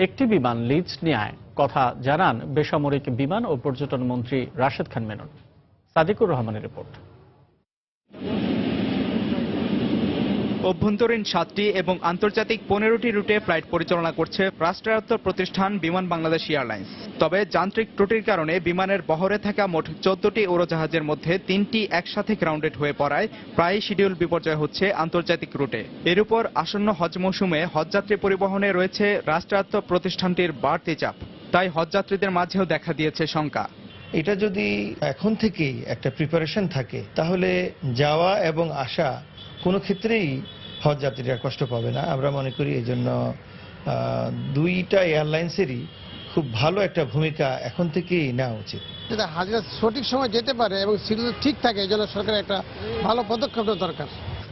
একটি বিমান লিজ নেওয়ার কথা জানান বেসামরিক বিমান ও পর্যটন মন্ত্রী রাশেদ খান মেনন। সাদিকুর রহমানের রিপোর্ট। অভ্যন্তরীণ 7টি এবং আন্তর্জাতিক 15টি রুটে ফ্লাইট পরিচালনা করছে রাষ্ট্রায়ত্ত প্রতিষ্ঠান বিমান বাংলাদেশ এয়ারলাইন্স। তবে যান্ত্রিক ত্রুটির কারণে বিমানের বহরে থাকা মোট 14টি উড়োজাহাজের মধ্যে 3টি একসাথে গ্রাউন্ডেড হয়ে পড়ায় প্রায় শিডিউল বিপর্যয় হচ্ছে আন্তর্জাতিক রুটে। এর উপর আসন্ন হজ মৌসুমে হজযাত্রী পরিবহনে রয়েছে রাষ্ট্রায়ত্ত প্রতিষ্ঠানটির বাড়তি চাপ। তাই হজযাত্রীদের মাঝেও দেখা দিয়েছে শঙ্কা। এটা যদি এখন থেকেই একটা প্রিপারেশন থাকে তাহলে যাওয়া এবং আসা কোনো ক্ষেত্রেই হজ যাত্রীরা কষ্ট পাবে না। আমরা মনে করি এই জন্য দুইটা এয়ারলাইন্সেরই খুব ভালো একটা ভূমিকা এখন থেকেই নেওয়া উচিত। যাতে হাজিরা সঠিক সময় যেতে পারে এবং শিডিউল ঠিক থাকে, এই জন্য সরকারের একটা ভালো পদক্ষেপ দরকার।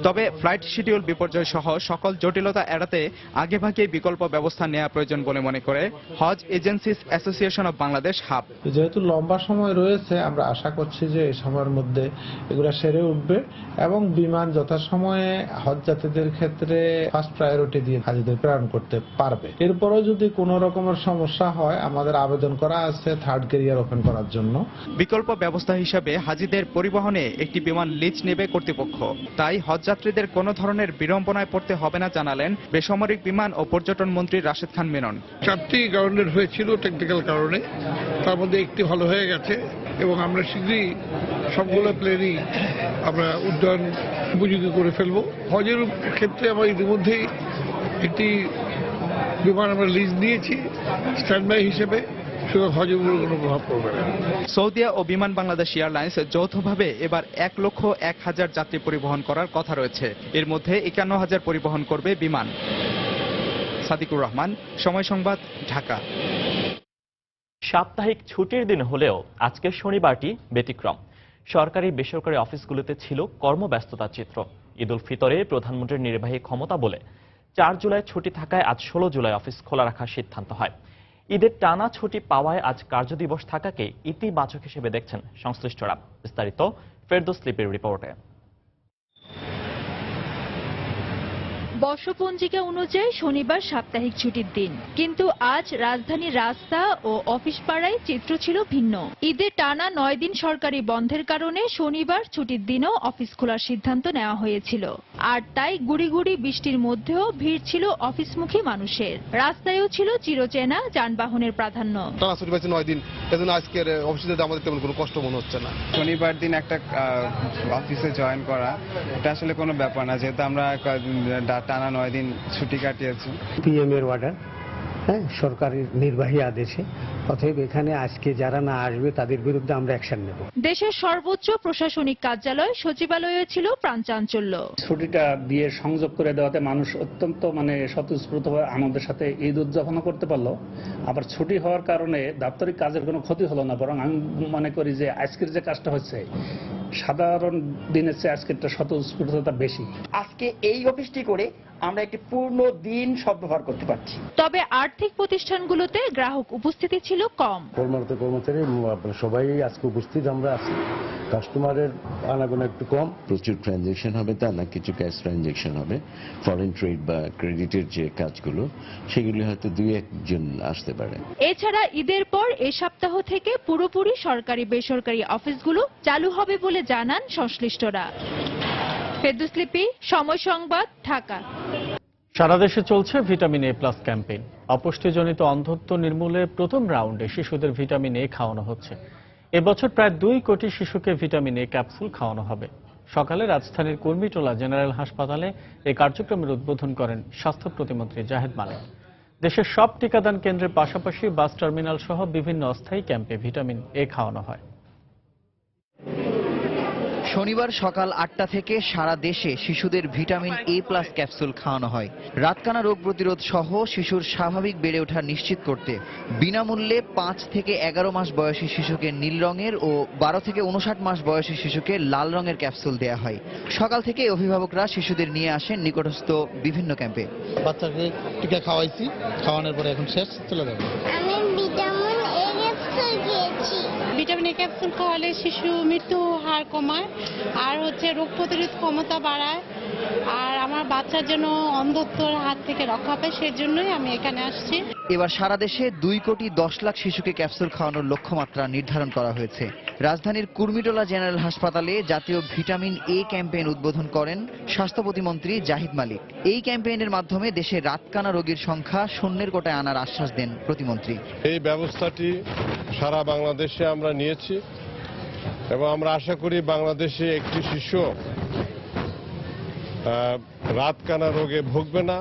তবে ফ্লাইট শিডিউল বিপর্যয় সহ সকল জটিলতা এড়াতে আগেভাগে বিকল্প ব্যবস্থা নেওয়া প্রয়োজন বলে মনে করে Hajj Agencies Association of Bangladesh HAAB. যেহেতু লম্বা সময় রয়েছে, আমরা আশা করছি যে এই সময়ের মধ্যে এগুলো সেরে উঠবে এবং বিমান যথাসময়ে হজ যাত্রীদের ক্ষেত্রে ফার্স্ট প্রায়োরিটি দিয়ে হাজিদের প্রেরণ করতে পারবে। এরপরও যদি কোনো রকমের সমস্যা হয়, আমাদের আবেদন করা আছে থার্ড ক্যারিয়ার ওপেন করার জন্য। বিকল্প ব্যবস্থা হিসাবে হাজিদের পরিবহনে একটি বিমান লিজ নেবে কর্তৃপক্ষ। তাই হজ যাত্রীদের কোনো ধরনের বিড়ম্বনায় পড়তে হবে না জানালেন বেসামরিক বিমান ও পর্যটন মন্ত্রী রাশেদ খান মেনন। 4টি কারণের হয়েছিল টেকনিক্যাল কারণে, তার মধ্যে একটি ভালো হয়ে গেছে এবং আমরা শীঘ্রই সবগুলো প্লেনই আমরা উড্ডয়ন উপযোগী করে ফেলব। হজের ক্ষেত্রে আমরা ইতিমধ্যেই একটি বিমান আমরা লিজ নিয়েছি স্ট্যান্ড বাই হিসেবে, হজের উপর কোনো প্রভাব পড়বে না। সৌদিয়া ও বিমান বাংলাদেশ এয়ারলাইন্স যৌথভাবে এবার 1,01,000 যাত্রী পরিবহন করার কথা রয়েছে। এর মধ্যে 51,000 পরিবহন করবে বিমান। সাদিকুর রহমান, সময় সংবাদ, ঢাকা। সাপ্তাহিক ছুটির দিন হলেও আজকের শনিবারটি ব্যতিক্রম। সরকারি বেসরকারি অফিসগুলোতে ছিল কর্মব্যস্ততার চিত্র। ঈদ উল ফিতরে প্রধানমন্ত্রীর নির্বাহী ক্ষমতা বলে 4 জুলাই ছুটি থাকায় আজ 16 জুলাই অফিস খোলা রাখার সিদ্ধান্ত হয়। ঈদের টানা ছুটি পাওয়ায় আজ কার্যদিবস থাকাকে ইতিবাচক হিসেবে দেখছেন সংশ্লিষ্টরা। বিস্তারিত ফেরদৌস লিপির রিপোর্টে। বর্ষপঞ্জিকা অনুযায়ী শনিবার সাপ্তাহিক ছুটির দিন, কিন্তু আজ রাজধানীর রাস্তা ও অফিস পাড়ায় চিত্র ছিল ভিন্ন। ঈদের টানা 9 দিন সরকারি বন্ধের কারণে শনিবার ছুটির দিনও অফিস খোলার সিদ্ধান্ত নেওয়া হয়েছিল। আর তাই গুড়ি গুড়ি বৃষ্টির মধ্যেও ভিড় ছিল অফিসমুখী মানুষের। রাস্তায়ও ছিল চিরচেনা যানবাহনের প্রাধান্য। টানা ছুটি পাইছি 9 দিন, এজন্য আজকের অফিসে আমাদের তেমন কোনো কষ্ট মনে হচ্ছে না। শনিবার দিন একটা অফিসে জয়েন করা এটা আসলে কোনো ব্যাপার না, যেহেতু আমরা টানা 9 দিন ছুটি কাটিয়েছি। পিএম এর অর্ডার, হ্যাঁ, সরকারের নির্বাহী আদেশে, অতএব এখানে আজকে যারা না আসবে তাদের বিরুদ্ধে আমরা অ্যাকশন নেব। দেশের সর্বোচ্চ প্রশাসনিক কার্যালয় সচিবালয়ে ছিল প্রাণচাঞ্চল্য। ছুটিটা দিয়ে সংযোগ করে দেওয়াতে মানুষ অত্যন্ত স্বতঃস্ফূর্তভাবে আনন্দের সাথে ঈদ উদযাপন করতে পারলো। আবার ছুটি হওয়ার কারণে দাপ্তরিক কাজের কোনো ক্ষতি হলো না, বরং আমি মনে করি যে আজকের যে কাজটা হচ্ছে সাধারণ দিনের চেয়ে আজকেরটা স্বতঃস্ফূর্ততা বেশি। আজকে এই অফিসটি করে আমরা একটি পূর্ণ দিন সদ্ব্যবহার করতে পারছি। তবে আর্থিক প্রতিষ্ঠানগুলোতে গ্রাহক উপস্থিতি ছিল কম। কর্মচারী সবাই আজকে উপস্থিত আমরা আছি, কাস্টমারের আনাগোনা একটু কম। প্রচুর ট্রানজ্যাকশন হবে তা না, কিছু ক্যাশ ট্রানজ্যাকশন হবে। ফরেন ট্রেড বা ক্রেডিটের যে কাজগুলো সেগুলি হয়তো 2-1 আসতে পারে। এছাড়া ঈদের পর এ সপ্তাহ থেকে পুরোপুরি সরকারি বেসরকারি অফিসগুলো চালু হবে বলে জানান সংশ্লিষ্টরা। ফেরদৌস লিপি, সময় সংবাদ, ঢাকা। সারা দেশে চলছে ভিটামিন এ প্লাস ক্যাম্পেইন। অপুষ্টিজনিত অন্ধত্ব নির্মূলে প্রথম রাউন্ডে শিশুদের ভিটামিন এ খাওয়ানো হচ্ছে। এবছর প্রায় 2 কোটি শিশুকে ভিটামিন এ ক্যাপসুল খাওয়ানো হবে। সকালে রাজধানীর কুর্মিটোলা জেনারেল হাসপাতালে এই কার্যক্রমের উদ্বোধন করেন স্বাস্থ্য প্রতিমন্ত্রী জাহেদ মালিক। দেশের সব টিকাদান কেন্দ্রের পাশাপাশি বাস টার্মিনাল সহ বিভিন্ন অস্থায়ী ক্যাম্পে ভিটামিন এ খাওয়ানো হয়। শনিবার সকাল 8টা থেকে সারা দেশে শিশুদের ভিটামিন এ প্লাস ক্যাপসুল খাওয়ানো হয়। রাতকানা রোগ প্রতিরোধ সহ শিশুর স্বাভাবিক বেড়ে ওঠা নিশ্চিত করতে বিনামূল্যে 5 থেকে 11 মাস বয়সী শিশুকে নীল রঙের ও 12 থেকে 59 মাস বয়সী শিশুকে লাল রঙের ক্যাপসুল দেয়া হয়। সকাল থেকে অভিভাবকরা শিশুদের নিয়ে আসেন নিকটস্থ বিভিন্ন ক্যাম্পে। বাচ্চাকে টিকা খাওয়াইছি, খাওয়ানোর পরে এখন শেষ, চলে যাবে। ভিটামিন এ ক্যাপসুল খাওয়ালে শিশু মৃত্যু হার কমায়, আর রোগ প্রতিরোধ ক্ষমতা বাড়ায়, আর আমার বাচ্চার জন্য অন্ধত্বর হাত থেকে রক্ষা পায়, সেজন্যই আমি এখানে আসছি। এবার সারা দেশে 2 কোটি 10 লাখ শিশুকে ক্যাপসুল খাওয়ানোর লক্ষ্যমাত্রা নির্ধারণ করা হয়েছে। রাজধানীর কুর্মিটোলা জেনারেল হাসপাতালে জাতীয় ভিটামিন এ ক্যাম্পেইন উদ্বোধন করেন স্বাস্থ্য প্রতিমন্ত্রী জাহিদ মালিক। এই ক্যাম্পেইনের মাধ্যমে দেশে রাতকানা রোগীর সংখ্যা শূন্যের কোটায় আনার আশ্বাস দেন প্রতিমন্ত্রী। এই ব্যবস্থাটি সারা বাংলাদেশে আমরা নিয়েছি এবং আমরা আশা করি বাংলাদেশে একটি শিশু রাতকানা রোগে ভুগবে না,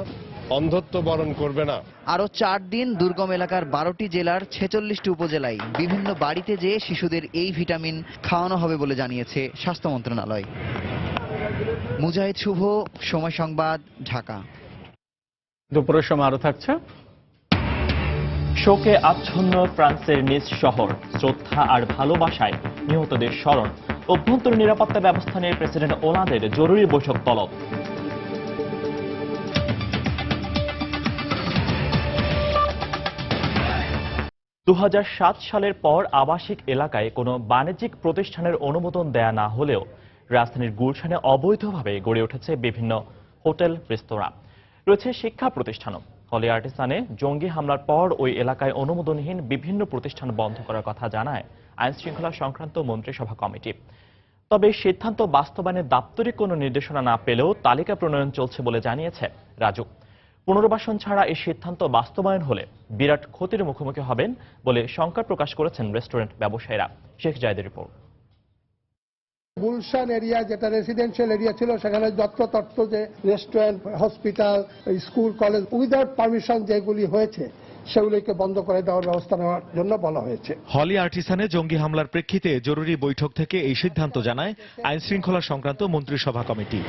অন্ধত্ব বরণ করবে না। আরো 4 দিন দুর্গম এলাকার 12টি জেলার 46টি উপজেলায় বিভিন্ন বাড়িতে যেয়ে শিশুদের এই ভিটামিন খাওয়ানো হবে বলে জানিয়েছে স্বাস্থ্য মন্ত্রণালয়। মুজাহিদ শুভ, সময় সংবাদ, ঢাকা। দুপুরের সময় আরো থাকছে। শোকে আচ্ছন্ন ফ্রান্সের নিজ শহর, শ্রদ্ধা আর ভালোবাসায় নিহতদের স্মরণ। অভ্যন্তরীণ নিরাপত্তা ব্যবস্থা নিয়ে প্রেসিডেন্ট ওলান্দের জরুরি বৈঠক তলব। 2007 সালের পর আবাসিক এলাকায় কোনো বাণিজ্যিক প্রতিষ্ঠানের অনুমোদন দেয়া না হলেও রাজধানীর গুলশানে অবৈধভাবে গড়ে উঠেছে বিভিন্ন হোটেল, রেস্তোরাঁ, রয়েছে শিক্ষা প্রতিষ্ঠানও। হলি আর্টিসানে জঙ্গি হামলার পর ওই এলাকায় অনুমোদনহীন বিভিন্ন প্রতিষ্ঠান বন্ধ করার কথা জানায় আইন শৃঙ্খলা সংক্রান্ত মন্ত্রিসভা কমিটি। তবে সিদ্ধান্ত বাস্তবায়নে দাপ্তরিক কোনো নির্দেশনা না পেলেও তালিকা প্রণয়ন চলছে বলে জানিয়েছে রাজুক। পুনর্বাসন ছাড়া এই সিদ্ধান্ত বাস্তবায়ন হলে বিরাট ক্ষতির মুখোমুখি হবেন বলে শঙ্কা প্রকাশ করেছেন রেস্টুরেন্ট ব্যবসায়ীরা। শেখ জায়েদের রিপোর্ট। গুলশান এরিয়া যেটা রেসিডেন্সিয়াল এরিয়া ছিল, সেখানে যত্রতত্র যে restaurant, hospital, school, college without permission যেগুলি হয়েছে সেগুলিকে বন্ধ করে দেওয়ার ব্যবস্থা নেওয়ার জন্য বলা হয়েছে। হলি আর্টিসানে জঙ্গি হামলার প্রেক্ষিতে জরুরি বৈঠক থেকে এই সিদ্ধান্ত জানায় আইন শৃঙ্খলা সংক্রান্ত মন্ত্রিসভা কমিটি।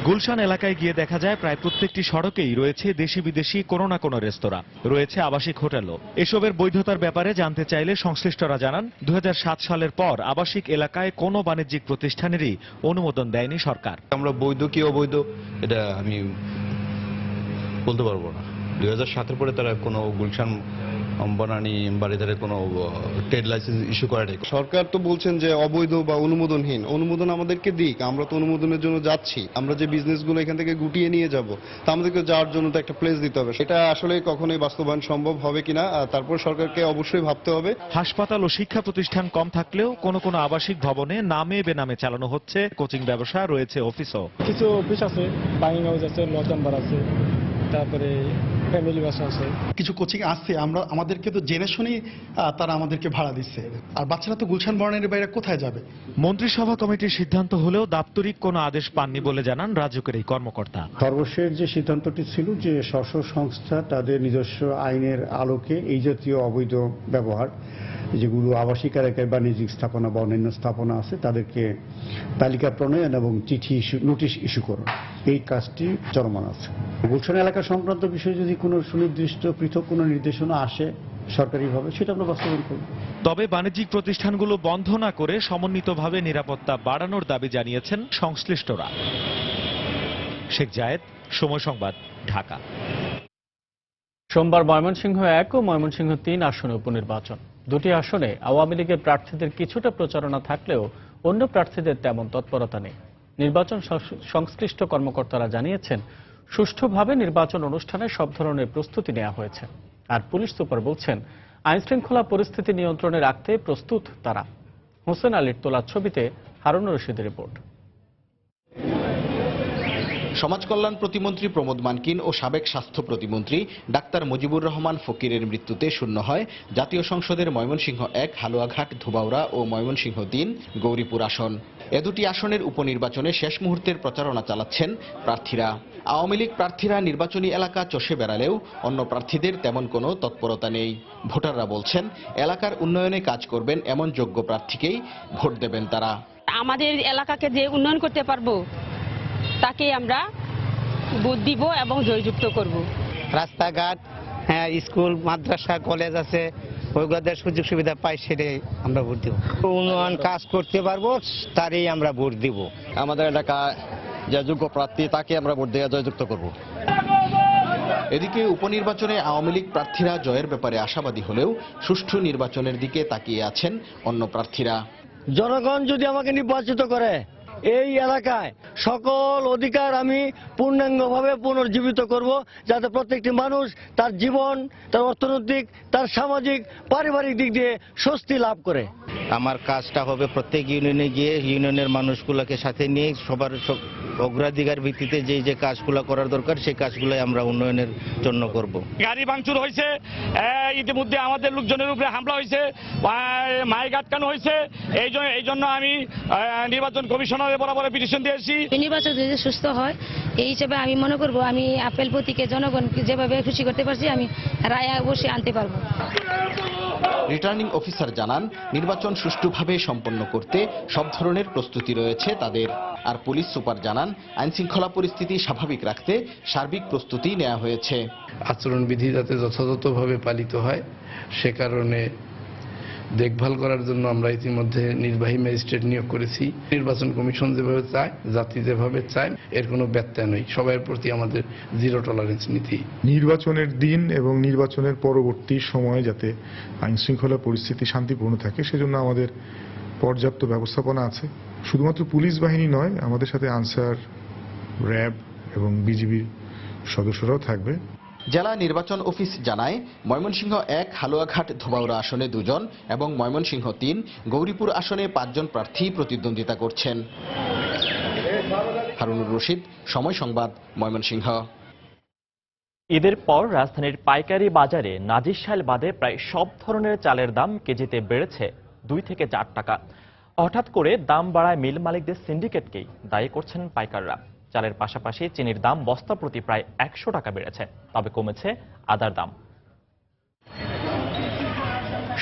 গুলশান এলাকায় গিয়ে দেখা যায় প্রায় প্রত্যেকটি সড়কেই রয়েছে দেশি বিদেশি কোনো না কোনো রেস্তোরাঁ, রয়েছে আবাসিক হোটেলও। এসবের বৈধতার ব্যাপারে জানতে চাইলে সংশ্লিষ্টরা জানান 2007 সালের পর আবাসিক এলাকায় কোনো বাণিজ্যিক প্রতিষ্ঠানেরই অনুমোদন দেয়নি সরকার। আমরা বৈধ কি অবৈধ এটা আমি বলতে পারবো না। 2007-এর পরে তারা কোনো গুলশান বনানী বাড়িধারে কোনো ট্রেড লাইসেন্স ইস্যু করে নাই। সরকার তো বলছেন যে অবৈধ বা অনুমোদনহীন, অনুমোদন আমাদেরকে দিক, আমরা তো অনুমোদনের জন্য যাচ্ছি। আমরা যে বিজনেসগুলো এখান থেকে গুটিয়ে নিয়ে যাব, তা আমাদেরকে যাওয়ার জন্য তো একটা প্লেস দিতে হবে। এটা আসলে কখনোই বাস্তবায়ন সম্ভব হবে কিনা তারপর সরকারকে অবশ্যই ভাবতে হবে। হাসপাতাল ও শিক্ষা প্রতিষ্ঠান কম থাকলেও কোনো কোনো আবাসিক ভবনে নামে বেনামে চালানো হচ্ছে কোচিং ব্যবসা, রয়েছে অফিসও। কিছু অফিস আছে, বাইং হাউস আছে, ল চেম্বার আছে, তারপরে ফ্যামিলি বাসা আছে। কিছু কোচিং আসছে, আমরা আমাদেরকে তো জেনে শুনেই তারা আমাদেরকে ভাড়া দিচ্ছে। আর বাচ্চারা তো গুলশান বর্ণের বাইরে কোথায় যাবে? মন্ত্রিসভা কমিটির সিদ্ধান্ত হলেও দাপ্তরিক কোনো আদেশ পাননি বলে জানান রাজুকের এই কর্মকর্তা। সর্বশেষ যে সিদ্ধান্তটি ছিল যে স্ব সংস্থা তাদের নিজস্ব আইনের আলোকে এই জাতীয় অবৈধ ব্যবহার যেগুলো আবাসিক এলাকায় বাণিজ্যিক স্থাপনা বা অন্যান্য স্থাপনা আছে তাদেরকে তালিকা প্রণয়ন এবং চিঠি নোটিশ ইস্যু করুন, এই কাজটি চলমান আছে। গুলশান এলাকা সংক্রান্ত বিষয়ে যদি কোনো সুনির্দিষ্ট পৃথক কোনো নির্দেশনা আসে সরকারিভাবে, সেটা আমরা বাস্তবায়ন করব। তবে বাণিজ্যিক প্রতিষ্ঠানগুলো বন্ধ না করে সমন্বিতভাবে নিরাপত্তা বাড়ানোর দাবি জানিয়েছেন সংশ্লিষ্টরা। শেখ জায়েদ, সময় সংবাদ, ঢাকা। সোমবার ময়মনসিংহ 1 ও ময়মনসিংহ 3 আসনে উপনির্বাচন। দুটি আসনে আওয়ামী লীগের প্রার্থীদের কিছুটা প্রচারণা থাকলেও অন্য প্রার্থীদের তেমন তৎপরতা নেই। নির্বাচন সংশ্লিষ্ট কর্মকর্তারা জানিয়েছেন সুষ্ঠুভাবে নির্বাচন অনুষ্ঠানে সব ধরনের প্রস্তুতি নেওয়া হয়েছে। আর পুলিশ সুপার বলছেন আইনশৃঙ্খলা পরিস্থিতি নিয়ন্ত্রণে রাখতে প্রস্তুত তারা। হোসেন আলীর তোলা ছবিতে হারুন রশিদের রিপোর্ট। সমাজ কল্যাণ প্রতিমন্ত্রী প্রমোদ মানকিন ও সাবেক স্বাস্থ্য প্রতিমন্ত্রী ডাক্তার মুজিবুর রহমান ফকিরের মৃত্যুতে শূন্য হয় জাতীয় সংসদের ময়মনসিংহ 1, হালুয়াঘাট, ধুবাউড়া ও ময়মনসিংহ 3, গৌরীপুর আসন। এ দুটি আসনের উপনির্বাচনে শেষ মুহূর্তের প্রচারণা চালাচ্ছেন প্রার্থীরা। আওয়ামী লীগ প্রার্থীরা নির্বাচনী এলাকা চষে বেড়ালেও অন্য প্রার্থীদের তেমন কোনো তৎপরতা নেই। ভোটাররা বলছেন এলাকার উন্নয়নে কাজ করবেন এমন যোগ্য প্রার্থীকেই ভোট দেবেন তারা। আমাদের এলাকাকে যে উন্নয়ন করতে পারবো তাকে আমরা ভোট দিব এবং জয়যুক্ত করব। রাস্তাঘাট, স্কুল, মাদ্রাসা, কলেজ আছে, ওইগুলোদের সুযোগ সুবিধা পাই, সেটাই আমরা ভোট দিব। উন্নয়ন কাজ করতে পারবো তারই আমরা ভোট দিব। আমাদের এলাকায় যে যোগ্য প্রার্থী তাকে আমরা ভোট দিয়ে জয়যুক্ত করব। এদিকে উপনির্বাচনে আওয়ামী লীগ প্রার্থীরা জয়ের ব্যাপারে আশাবাদী হলেও সুষ্ঠু নির্বাচনের দিকে তাকিয়ে আছেন অন্য প্রার্থীরা। জনগণ যদি আমাকে নির্বাচিত করে, এই এলাকায় সকল অধিকার আমি পূর্ণাঙ্গভাবে পুনর্জীবিত করব, যাতে প্রত্যেকটি মানুষ তার জীবন, তার অর্থনৈতিক, তার সামাজিক, পারিবারিক দিক দিয়ে স্বস্তি লাভ করে। আমার কাজটা হবে প্রত্যেক ইউনিয়নে গিয়ে ইউনিয়নের মানুষগুলোকে সাথে নিয়ে সবার অগ্রাধিকার ভিত্তিতে যে কাজগুলো করার দরকার সেই কাজগুলো আমরা উন্নয়নের জন্য করব। গাড়ি ভাঙচুর হয়েছে, ইতিমধ্যে আমাদের লোকজনের উপরে হামলা হয়েছে, মাইক আটকানো হয়েছে। এই জন্য আমি নির্বাচন কমিশনারের বরাবর পিটিশন দিয়েছি। নির্বাচন যদি সুস্থ হয় এই হিসেবে আমি মনে করব আমি আপেল প্রতীকে জনগণকে যেভাবে খুশি করতে পারছি আমি রায় অবশ্যই আনতে পারবো। রিটার্নিং অফিসার জানান, নির্বাচন সুষ্ঠুভাবে সম্পন্ন করতে সব ধরনের প্রস্তুতি রয়েছে তাদের। আর পুলিশ সুপার জানান, আইনশৃঙ্খলা পরিস্থিতি স্বাভাবিক রাখতে সার্বিক প্রস্তুতি নেওয়া হয়েছে। আচরণবিধি যাতে যথাযথভাবে পালিত হয় সে কারণে দেখভাল করার জন্য আমরা ইতিমধ্যে নির্বাহী ম্যাজিস্ট্রেট নিয়োগ করেছি। নির্বাচন কমিশন যেভাবে চায়, জাতি যেভাবে চায়, এর কোনো ব্যত্যয় নেই। সবার প্রতি আমাদের জিরো টলারেন্স নীতি। নির্বাচনের দিন এবং নির্বাচনের পরবর্তী সময়ে যাতে আইন শৃঙ্খলা পরিস্থিতি শান্তিপূর্ণ থাকে সেজন্য আমাদের পর্যাপ্ত ব্যবস্থাপনা আছে। শুধুমাত্র পুলিশ বাহিনী নয়, আমাদের সাথে আনসার, র্যাব এবং বিজিবির সদস্যরাও থাকবে। জেলা নির্বাচন অফিস জানায়, ময়মনসিংহ 1 হালুয়াঘাট ধোবাউড়া আসনে 2 জন এবং ময়মনসিংহ 3 গৌরীপুর আসনে 5 জন প্রার্থী প্রতিদ্বন্দ্বিতা করছেন। হারুনুর রশিদ, সময় সংবাদ, ময়মনসিংহ। ঈদের পর রাজধানীর পাইকারি বাজারে নাজিরশাইল বাদে প্রায় সব ধরনের চালের দাম কেজিতে বেড়েছে 2 থেকে 4 টাকা। হঠাৎ করে দাম বাড়ায় মিল মালিকদের সিন্ডিকেটকেই দায়ী করছেন পাইকাররা। চালের পাশাপাশি চিনির দাম বস্তা প্রতি প্রায় 100 টাকা বেড়েছে, তবে কমেছে আদার দাম।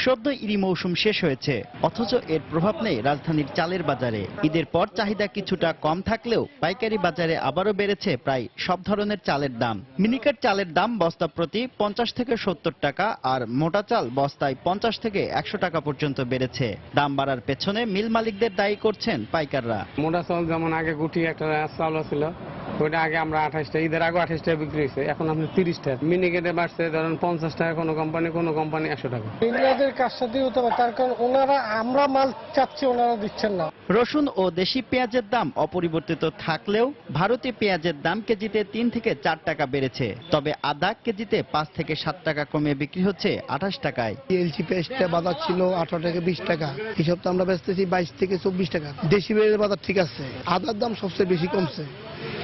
সদ্য ঈদি মৌসুম শেষ হয়েছে, অথচ এর প্রভাব নেই রাজধানীর চালের বাজারে। ঈদের পর চাহিদা কিছুটা কম থাকলেও পাইকারি বাজারে আবারও বেড়েছে প্রায় সব ধরনের চালের দাম। মিনিকেট চালের দাম বস্তা প্রতি 50 থেকে 70 টাকা, আর মোটা চাল বস্তায় 50 থেকে 100 টাকা পর্যন্ত বেড়েছে। দাম বাড়ার পেছনে মিল মালিকদের দায়ী করছেন পাইকাররা। মোটা চাল যেমন আগে গুটি একটা চাল ছিল, ওইটা আগে আমরা 28 টাকা, ঈদের আগে 28 টাকা বিক্রি হয়েছে, এখন আপনি 30 টাকা। মিনিকেটে বাড়ছে ধরেন 50 টাকা, কোনো কোম্পানি 100 টাকা। কার সাথে হতে পারে, তার কারণ ওনারা, আমরা মাল চাচ্ছি, ওনারা দিচ্ছেন না। রসুন ও দেশি পেঁয়াজের দাম অপরিবর্তিত থাকলেও ভারতীয় পেঁয়াজের দাম কেজিতে 3 থেকে 4 টাকা বেড়েছে। তবে আদা কেজিতে 5 থেকে 7 টাকা কমে বিক্রি হচ্ছে 28 টাকায়। এলচি পেস্টটা বাজার ছিল 18 থেকে 20 টাকা, এই সপ্তাহে আমরা বেচতেছি 22 থেকে 24 টাকা। দেশি পেঁয়াজের বাজার ঠিক আছে, আদার দাম সবচেয়ে বেশি কমছে।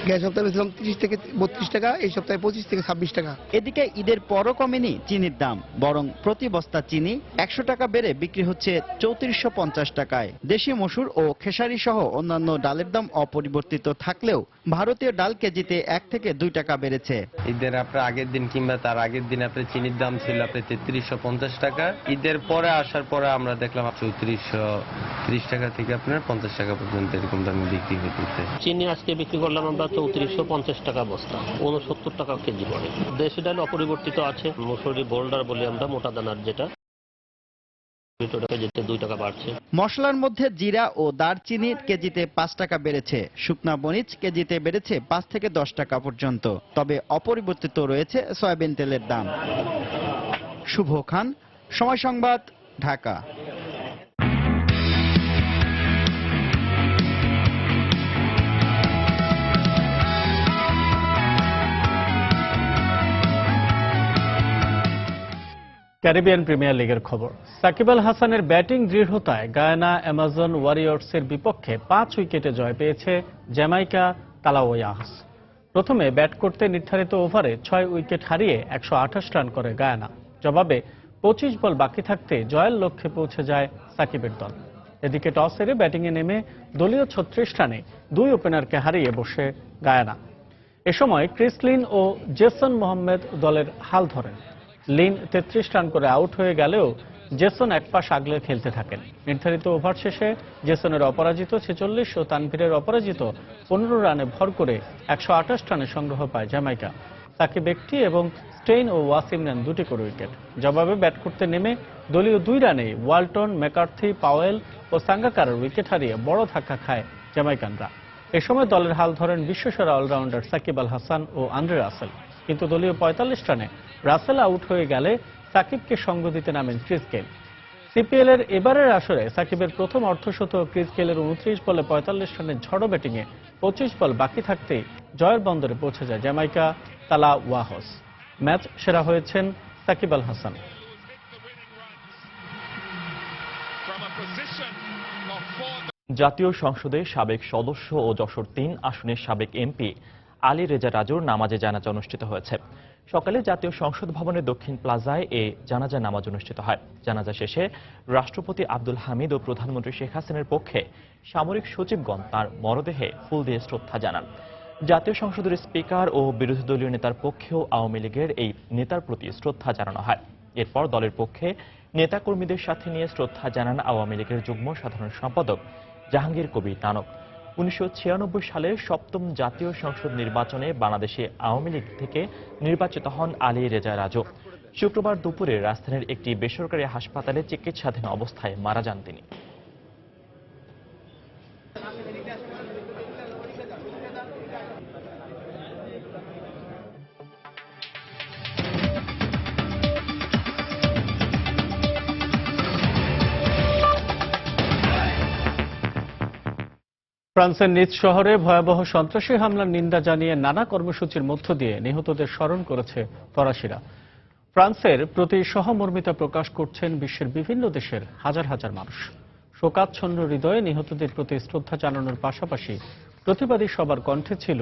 গত সপ্তাহে বেচলাম 30 থেকে 32 টাকা, এই সপ্তাহে 25 থেকে 26 টাকা। এদিকে ঈদের পরও কমেনি চিনির দাম, বরং প্রতি বস্তা চিনি 100 টাকা বেড়ে বিক্রি হচ্ছে 3450 টাকায়। দেশি মসুর ও খেসারি সহ অন্যান্য ডালের দাম অপরিবর্তিত থাকলেও ভারতীয় ডাল কেজিতে 1 থেকে 2 টাকা বেড়েছে। ঈদের আপনার আগের দিন কিংবা তার আগের দিন আপনার চিনির দাম ছিল আপনার 3350 টাকা। ঈদের পরে আসার পরে আমরা দেখলাম 3430 টাকা থেকে আপনার 50 টাকা পর্যন্ত এরকম দামে বিক্রি হচ্ছে। চিনি আজকে বিক্রি করলাম আমরা 3450 টাকা বস্তা, 69 টাকা কেজি পড়ে। দেশি ডাল অপরিবর্তিত আছে, মসুরি বোল্ডার বলি আমরা, মোটা দানার যেটা, 2 টাকা বাড়ছে। মশলার মধ্যে জিরা ও দারচিনি কেজিতে 5 টাকা বেড়েছে, শুকনা মরিচ কেজিতে বেড়েছে 5 থেকে 10 টাকা পর্যন্ত। তবে অপরিবর্তিত রয়েছে সয়াবিন তেলের দাম। শুভ খান, সময় সংবাদ, ঢাকা। ক্যারিবিয়ান প্রিমিয়ার লিগের খবর। সাকিব আল হাসানের ব্যাটিং দৃঢ়তায় গায়ানা অ্যামাজন ওয়ারিয়র্সের বিপক্ষে 5 উইকেটে জয় পেয়েছে জ্যামাইকা তালাওয়াস। প্রথমে ব্যাট করতে নির্ধারিত ওভারে 6 উইকেট হারিয়ে 128 রান করে গায়ানা। জবাবে 25 বল বাকি থাকতে জয়ের লক্ষ্যে পৌঁছে যায় সাকিবের দল। এদিকে টস হেরে ব্যাটিংয়ে নেমে দলীয় 36 রানে 2 ওপেনারকে হারিয়ে বসে গায়ানা। এ সময় ক্রিস লিন ও জেসন মোহাম্মদ দলের হাল ধরেন। লিন 33 রান করে আউট হয়ে গেলেও জেসন এক পাশ আগলে খেলতে থাকেন। নির্ধারিত ওভার শেষে জেসনের অপরাজিত 46 ও তানভীরের অপরাজিত 15 রানে ভর করে 128 রানে সংগ্রহ পায় জ্যামাইকা। সাকিব একটি এবং স্টেইন ও ওয়াসিম নেন 2টি করে উইকেট। জবাবে ব্যাট করতে নেমে দলীয় 2 রানে ওয়ালটন, ম্যাকার্থি, পাওয়েল ও সাঙ্গাকারের উইকেট হারিয়ে বড় ধাক্কা খায় জ্যামাইকানরা। এ সময় দলের হাল ধরেন বিশ্বসেরা অলরাউন্ডার সাকিব আল হাসান ও আন্দ্রে রাসেল, কিন্তু দলীয় 45 রানে রাসেল আউট হয়ে গেলে সাকিবকে সঙ্গ দিতে নামেন ক্রিস গেইল। সিপিএল এর এবারের আসরে সাকিবের প্রথম অর্ধশতক, ক্রিস গেইলের 29 বলে 45 রানের ঝড়ো ব্যাটিংয়ে 25 বল বাকি থাকতেই জয়ের বন্দরে পৌঁছে যায় জ্যামাইকা তালাওয়াস। ম্যাচ সেরা হয়েছেন সাকিব আল হাসান। জাতীয় সংসদে সাবেক সদস্য ও যশোর 3 আসনের সাবেক এমপি আলী রেজা রাজুর নামাজে জানাজা অনুষ্ঠিত হয়েছে। সকালে জাতীয় সংসদ ভবনের দক্ষিণ প্লাজায় এ জানাজা নামাজ অনুষ্ঠিত হয়। জানাজা শেষে রাষ্ট্রপতি আব্দুল হামিদ ও প্রধানমন্ত্রী শেখ হাসিনার পক্ষে সামরিক সচিবগণ তাঁর মরদেহে ফুল দিয়ে শ্রদ্ধা জানান। জাতীয় সংসদের স্পিকার ও বিরোধী দলীয় নেতার পক্ষেও আওয়ামী লীগের এই নেতার প্রতি শ্রদ্ধা জানানো হয়। এরপর দলের পক্ষে নেতাকর্মীদের সাথে নিয়ে শ্রদ্ধা জানান আওয়ামী লীগের যুগ্ম সাধারণ সম্পাদক জাহাঙ্গীর কবির নানক। 1996 সালের 7ম জাতীয় সংসদ নির্বাচনে বাংলাদেশে আওয়ামী লীগ থেকে নির্বাচিত হন আলী রেজা রাজু। শুক্রবার দুপুরে রাজধানীর একটি বেসরকারি হাসপাতালে চিকিৎসাধীন অবস্থায় মারা যান তিনি। ফ্রান্সের নিজ শহরে ভয়াবহ সন্ত্রাসী হামলার নিন্দা জানিয়ে নানা কর্মসূচির মধ্য দিয়ে নিহতদের স্মরণ করেছে ফরাসিরা। ফ্রান্সের প্রতি সহমর্মিতা প্রকাশ করছেন বিশ্বের বিভিন্ন দেশের হাজার হাজার মানুষ। শোকাচ্ছন্ন হৃদয়ে নিহতদের প্রতি শ্রদ্ধা জানানোর পাশাপাশি প্রতিবাদী সবার কণ্ঠে ছিল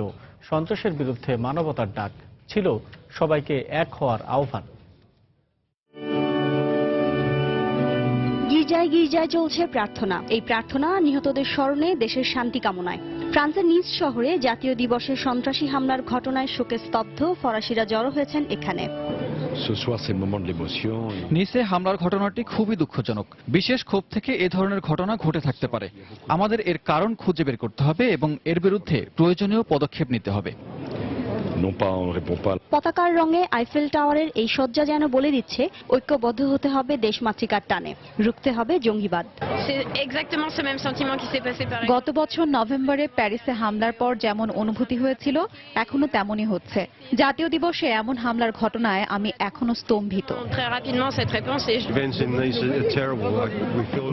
সন্ত্রাসের বিরুদ্ধে মানবতার ডাক, ছিল সবাইকে এক হওয়ার আহ্বান। গির্জায় গির্জায় চলছে প্রার্থনা। এই প্রার্থনা নিহতদের স্মরণে দেশের শান্তি কামনায়। ফ্রান্সের নিজ শহরে জাতীয় দিবসের সন্ত্রাসী হামলার ঘটনায় শোকে স্তব্ধ ফরাসিরা জড়ো হয়েছেন এখানে। নিসে হামলার ঘটনাটি খুবই দুঃখজনক। বিশেষ ক্ষোভ থেকে এ ধরনের ঘটনা ঘটে থাকতে পারে। আমাদের এর কারণ খুঁজে বের করতে হবে এবং এর বিরুদ্ধে প্রয়োজনীয় পদক্ষেপ নিতে হবে। পতাকার রঙে আইফেল টাওয়ারের এই সজ্জা যেন বলে দিচ্ছে ঐক্যবদ্ধ হতে হবে দেশমাতৃকার টানে, রুখতে হবে জঙ্গিবাদ। গত বছর নভেম্বরে প্যারিসে হামলার পর যেমন অনুভূতি হয়েছিল এখনো তেমনই হচ্ছে। জাতীয় দিবসে এমন হামলার ঘটনায় আমি এখনো স্তম্ভিত।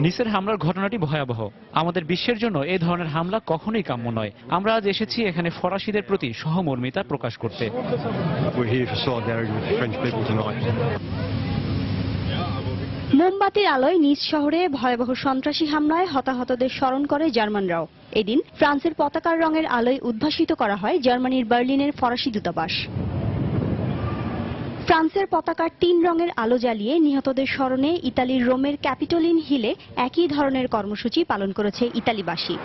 নিসের হামলার ঘটনাটি ভয়াবহ। আমাদের বিশ্বের জন্য এই ধরনের হামলা কখনোই কাম্য নয়। আমরা আজ এসেছি এখানে ফরাসিদের প্রতি সহমর্মিতা প্রকাশ করতে। মোমবাতির আলোয় নিজ শহরে ভয়াবহ সন্ত্রাসী হামলায় হতাহতদের স্মরণ করে জার্মানরাও। এদিন ফ্রান্সের পতাকার রঙের আলোয় উদ্ভাসিত করা হয় জার্মানির বার্লিনের ফরাসি দূতাবাস। ফ্রান্সের পতাকার 3 রঙের আলো জ্বালিয়ে নিহতদের স্মরণে ইতালির রোমের ক্যাপিটোলিন হিলে একই ধরনের কর্মসূচি পালন করেছে ইতালিবাসী।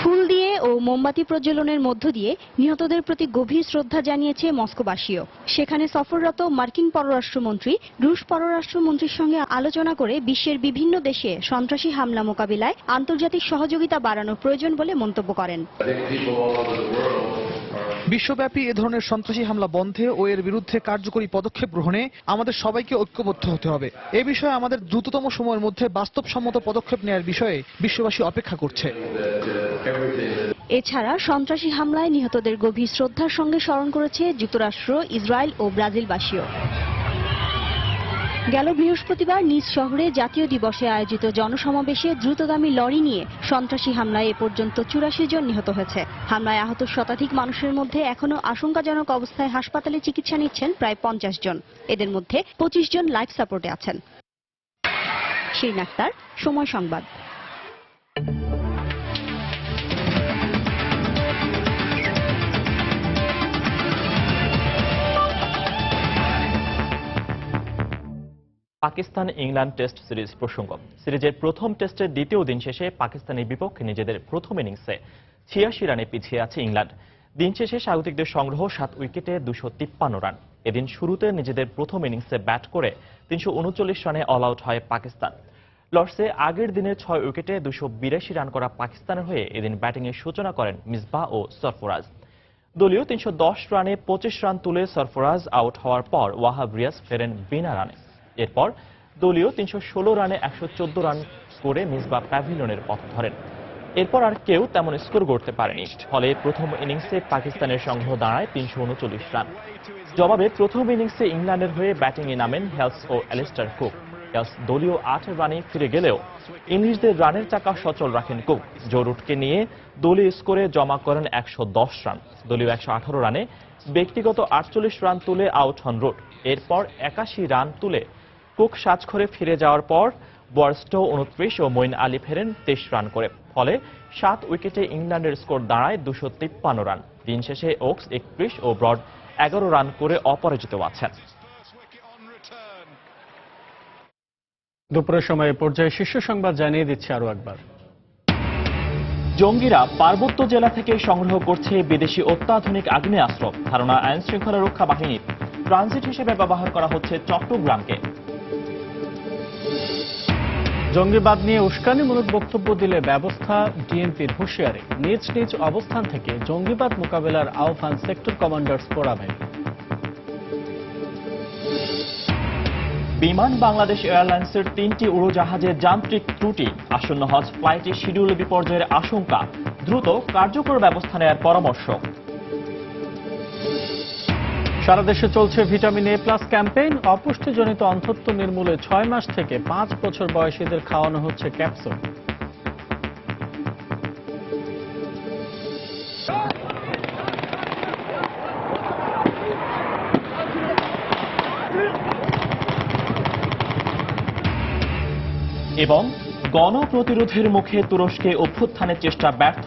ফুল দিয়ে ও মোমবাতি প্রজ্বলনের মধ্য দিয়ে নিহতদের প্রতি গভীর শ্রদ্ধা জানিয়েছে মস্কোবাসীও। সেখানে সফররত মার্কিন পররাষ্ট্রমন্ত্রী রুশ পররাষ্ট্রমন্ত্রীর সঙ্গে আলোচনা করে বিশ্বের বিভিন্ন দেশে সন্ত্রাসী হামলা মোকাবিলায় আন্তর্জাতিক সহযোগিতা বাড়ানোর প্রয়োজন বলে মন্তব্য করেন। বিশ্বব্যাপী এ ধরনের সন্ত্রাসী হামলা বন্ধে ও এর বিরুদ্ধে কার্যকরী পদক্ষেপ গ্রহণে আমাদের সবাইকে ঐক্যবদ্ধ হতে হবে। এ বিষয়ে আমাদের দ্রুততম সময়ের মধ্যে বাস্তবসম্মত পদক্ষেপ নেওয়ার বিষয়ে বিশ্ববাসী অপেক্ষা করছে। এছাড়া সন্ত্রাসী হামলায় নিহতদের গভীর শ্রদ্ধার সঙ্গে স্মরণ করেছে যুক্তরাষ্ট্র, ইসরায়েল ও ব্রাজিলবাসীও। গেল বৃহস্পতিবার নিজ শহরে জাতীয় দিবসে আয়োজিত জনসমাবেশে দ্রুতগামী লরি নিয়ে সন্ত্রাসী হামলায় এ পর্যন্ত 84 জন নিহত হয়েছে। হামলায় আহত শতাধিক মানুষের মধ্যে এখনো আশঙ্কাজনক অবস্থায় হাসপাতালে চিকিৎসা নিচ্ছেন প্রায় 50 জন। এদের মধ্যে 25 জন লাইফ সাপোর্টে আছেন। শিরিন আক্তার, সময় সংবাদ। পাকিস্তান ইংল্যান্ড টেস্ট সিরিজ প্রসঙ্গ। সিরিজের প্রথম টেস্টের দ্বিতীয় দিন শেষে পাকিস্তানের বিপক্ষে নিজেদের প্রথম ইনিংসে 86 রানে পিছিয়ে আছে ইংল্যান্ড। দিন শেষে স্বাগতিকদের সংগ্রহ 7 উইকেটে 253 রান। এদিন শুরুতে নিজেদের প্রথম ইনিংসে ব্যাট করে 339 রানে অল আউট হয় পাকিস্তান। লর্ডসে আগের দিনের 6 উইকেটে 282 রান করা পাকিস্তানের হয়ে এদিন ব্যাটিংয়ের সূচনা করেন মিসবাহ ও সরফরাজ। দলীয় 310 রানে 25 রান তুলে সরফরাজ আউট হওয়ার পর ওয়াহাব রিয়াজ ফেরেন বিনা রানে। এরপর দলীয় 316 রানে 114 রান করে মিসবাহ প্যাভিলিয়নের পথ ধরেন। এরপর আর কেউ তেমন স্কোর করতে পারেনি। ফলে প্রথম ইনিংসে পাকিস্তানের সংগ্রহ দাঁড়ায় 339 রান। জবাবে প্রথম ইনিংসে ইংল্যান্ডের হয়ে ব্যাটিংয়ে নামেন হেলস ও অ্যালিস্টার কুক। হেলস দলীয় 8 রানে ফিরে গেলেও ইংলিশদের রানের চাকা সচল রাখেন কুক। জো রুটকে নিয়ে দলীয় স্কোরে জমা করেন 110 রান। দলীয় 118 রানে ব্যক্তিগত 48 রান তুলে আউট হন রুট। এরপর 81 রান তুলে কুক সাজঘরে ফিরে যাওয়ার পর বয়ারস্টো 29 ও মঈন আলী ফেরেন 23 রান করে। ফলে 7 উইকেটে ইংল্যান্ডের স্কোর দাঁড়ায় 253 রান। দিন শেষে ওকস 31 ও ব্রড 11 রান করে অপরাজিত আছেন। দুপুরের সময় পর্যায়ে শীর্ষ সংবাদ জানিয়ে দিচ্ছে আরো একবার। জঙ্গিরা পার্বত্য জেলা থেকে সংগ্রহ করছে বিদেশি অত্যাধুনিক আগ্নেয়াস্ত্র। ধারণা আইন শৃঙ্খলা রক্ষা বাহিনীর ট্রানজিট হিসেবে ব্যবহার করা হচ্ছে চট্টগ্রামকে। জঙ্গিবাদ নিয়ে উস্কানিমূলক বক্তব্য দিলে ব্যবস্থা, ডিএমপির হুঁশিয়ারি। নিজ নিজ অবস্থান থেকে জঙ্গিবাদ মোকাবেলার আহ্বান সেক্টর কমান্ডার্স ফোরামের। বিমান বাংলাদেশ এয়ারলাইন্সের 3টি উড়োজাহাজের যান্ত্রিক ত্রুটি, আসন্ন হজ ফ্লাইটে শিডিউল বিপর্যয়ের আশঙ্কা, দ্রুত কার্যকর ব্যবস্থা নেওয়ার পরামর্শ। সারা দেশে চলছে ভিটামিন এ প্লাস ক্যাম্পেইন। অপুষ্টিজনিত অন্ধত্ব নির্মূলে 6 মাস থেকে 5 বছর বয়সীদের খাওয়ানো হচ্ছে ক্যাপসুল। এবং গণপ্রতিরোধের মুখে তুরস্কে অভ্যুত্থানের চেষ্টা ব্যর্থ,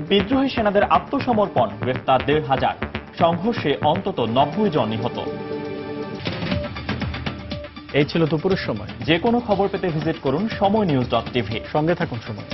বিদ্রোহী সেনাদের আত্মসমর্পণ, গ্রেফতার 1,500, সংঘর্ষে অন্তত 90 জন নিহত। এই ছিল দুপুরের সময়। যে কোনো খবর পেতে ভিজিট করুন সময়নিউজ.tv। সঙ্গে থাকুন সময়।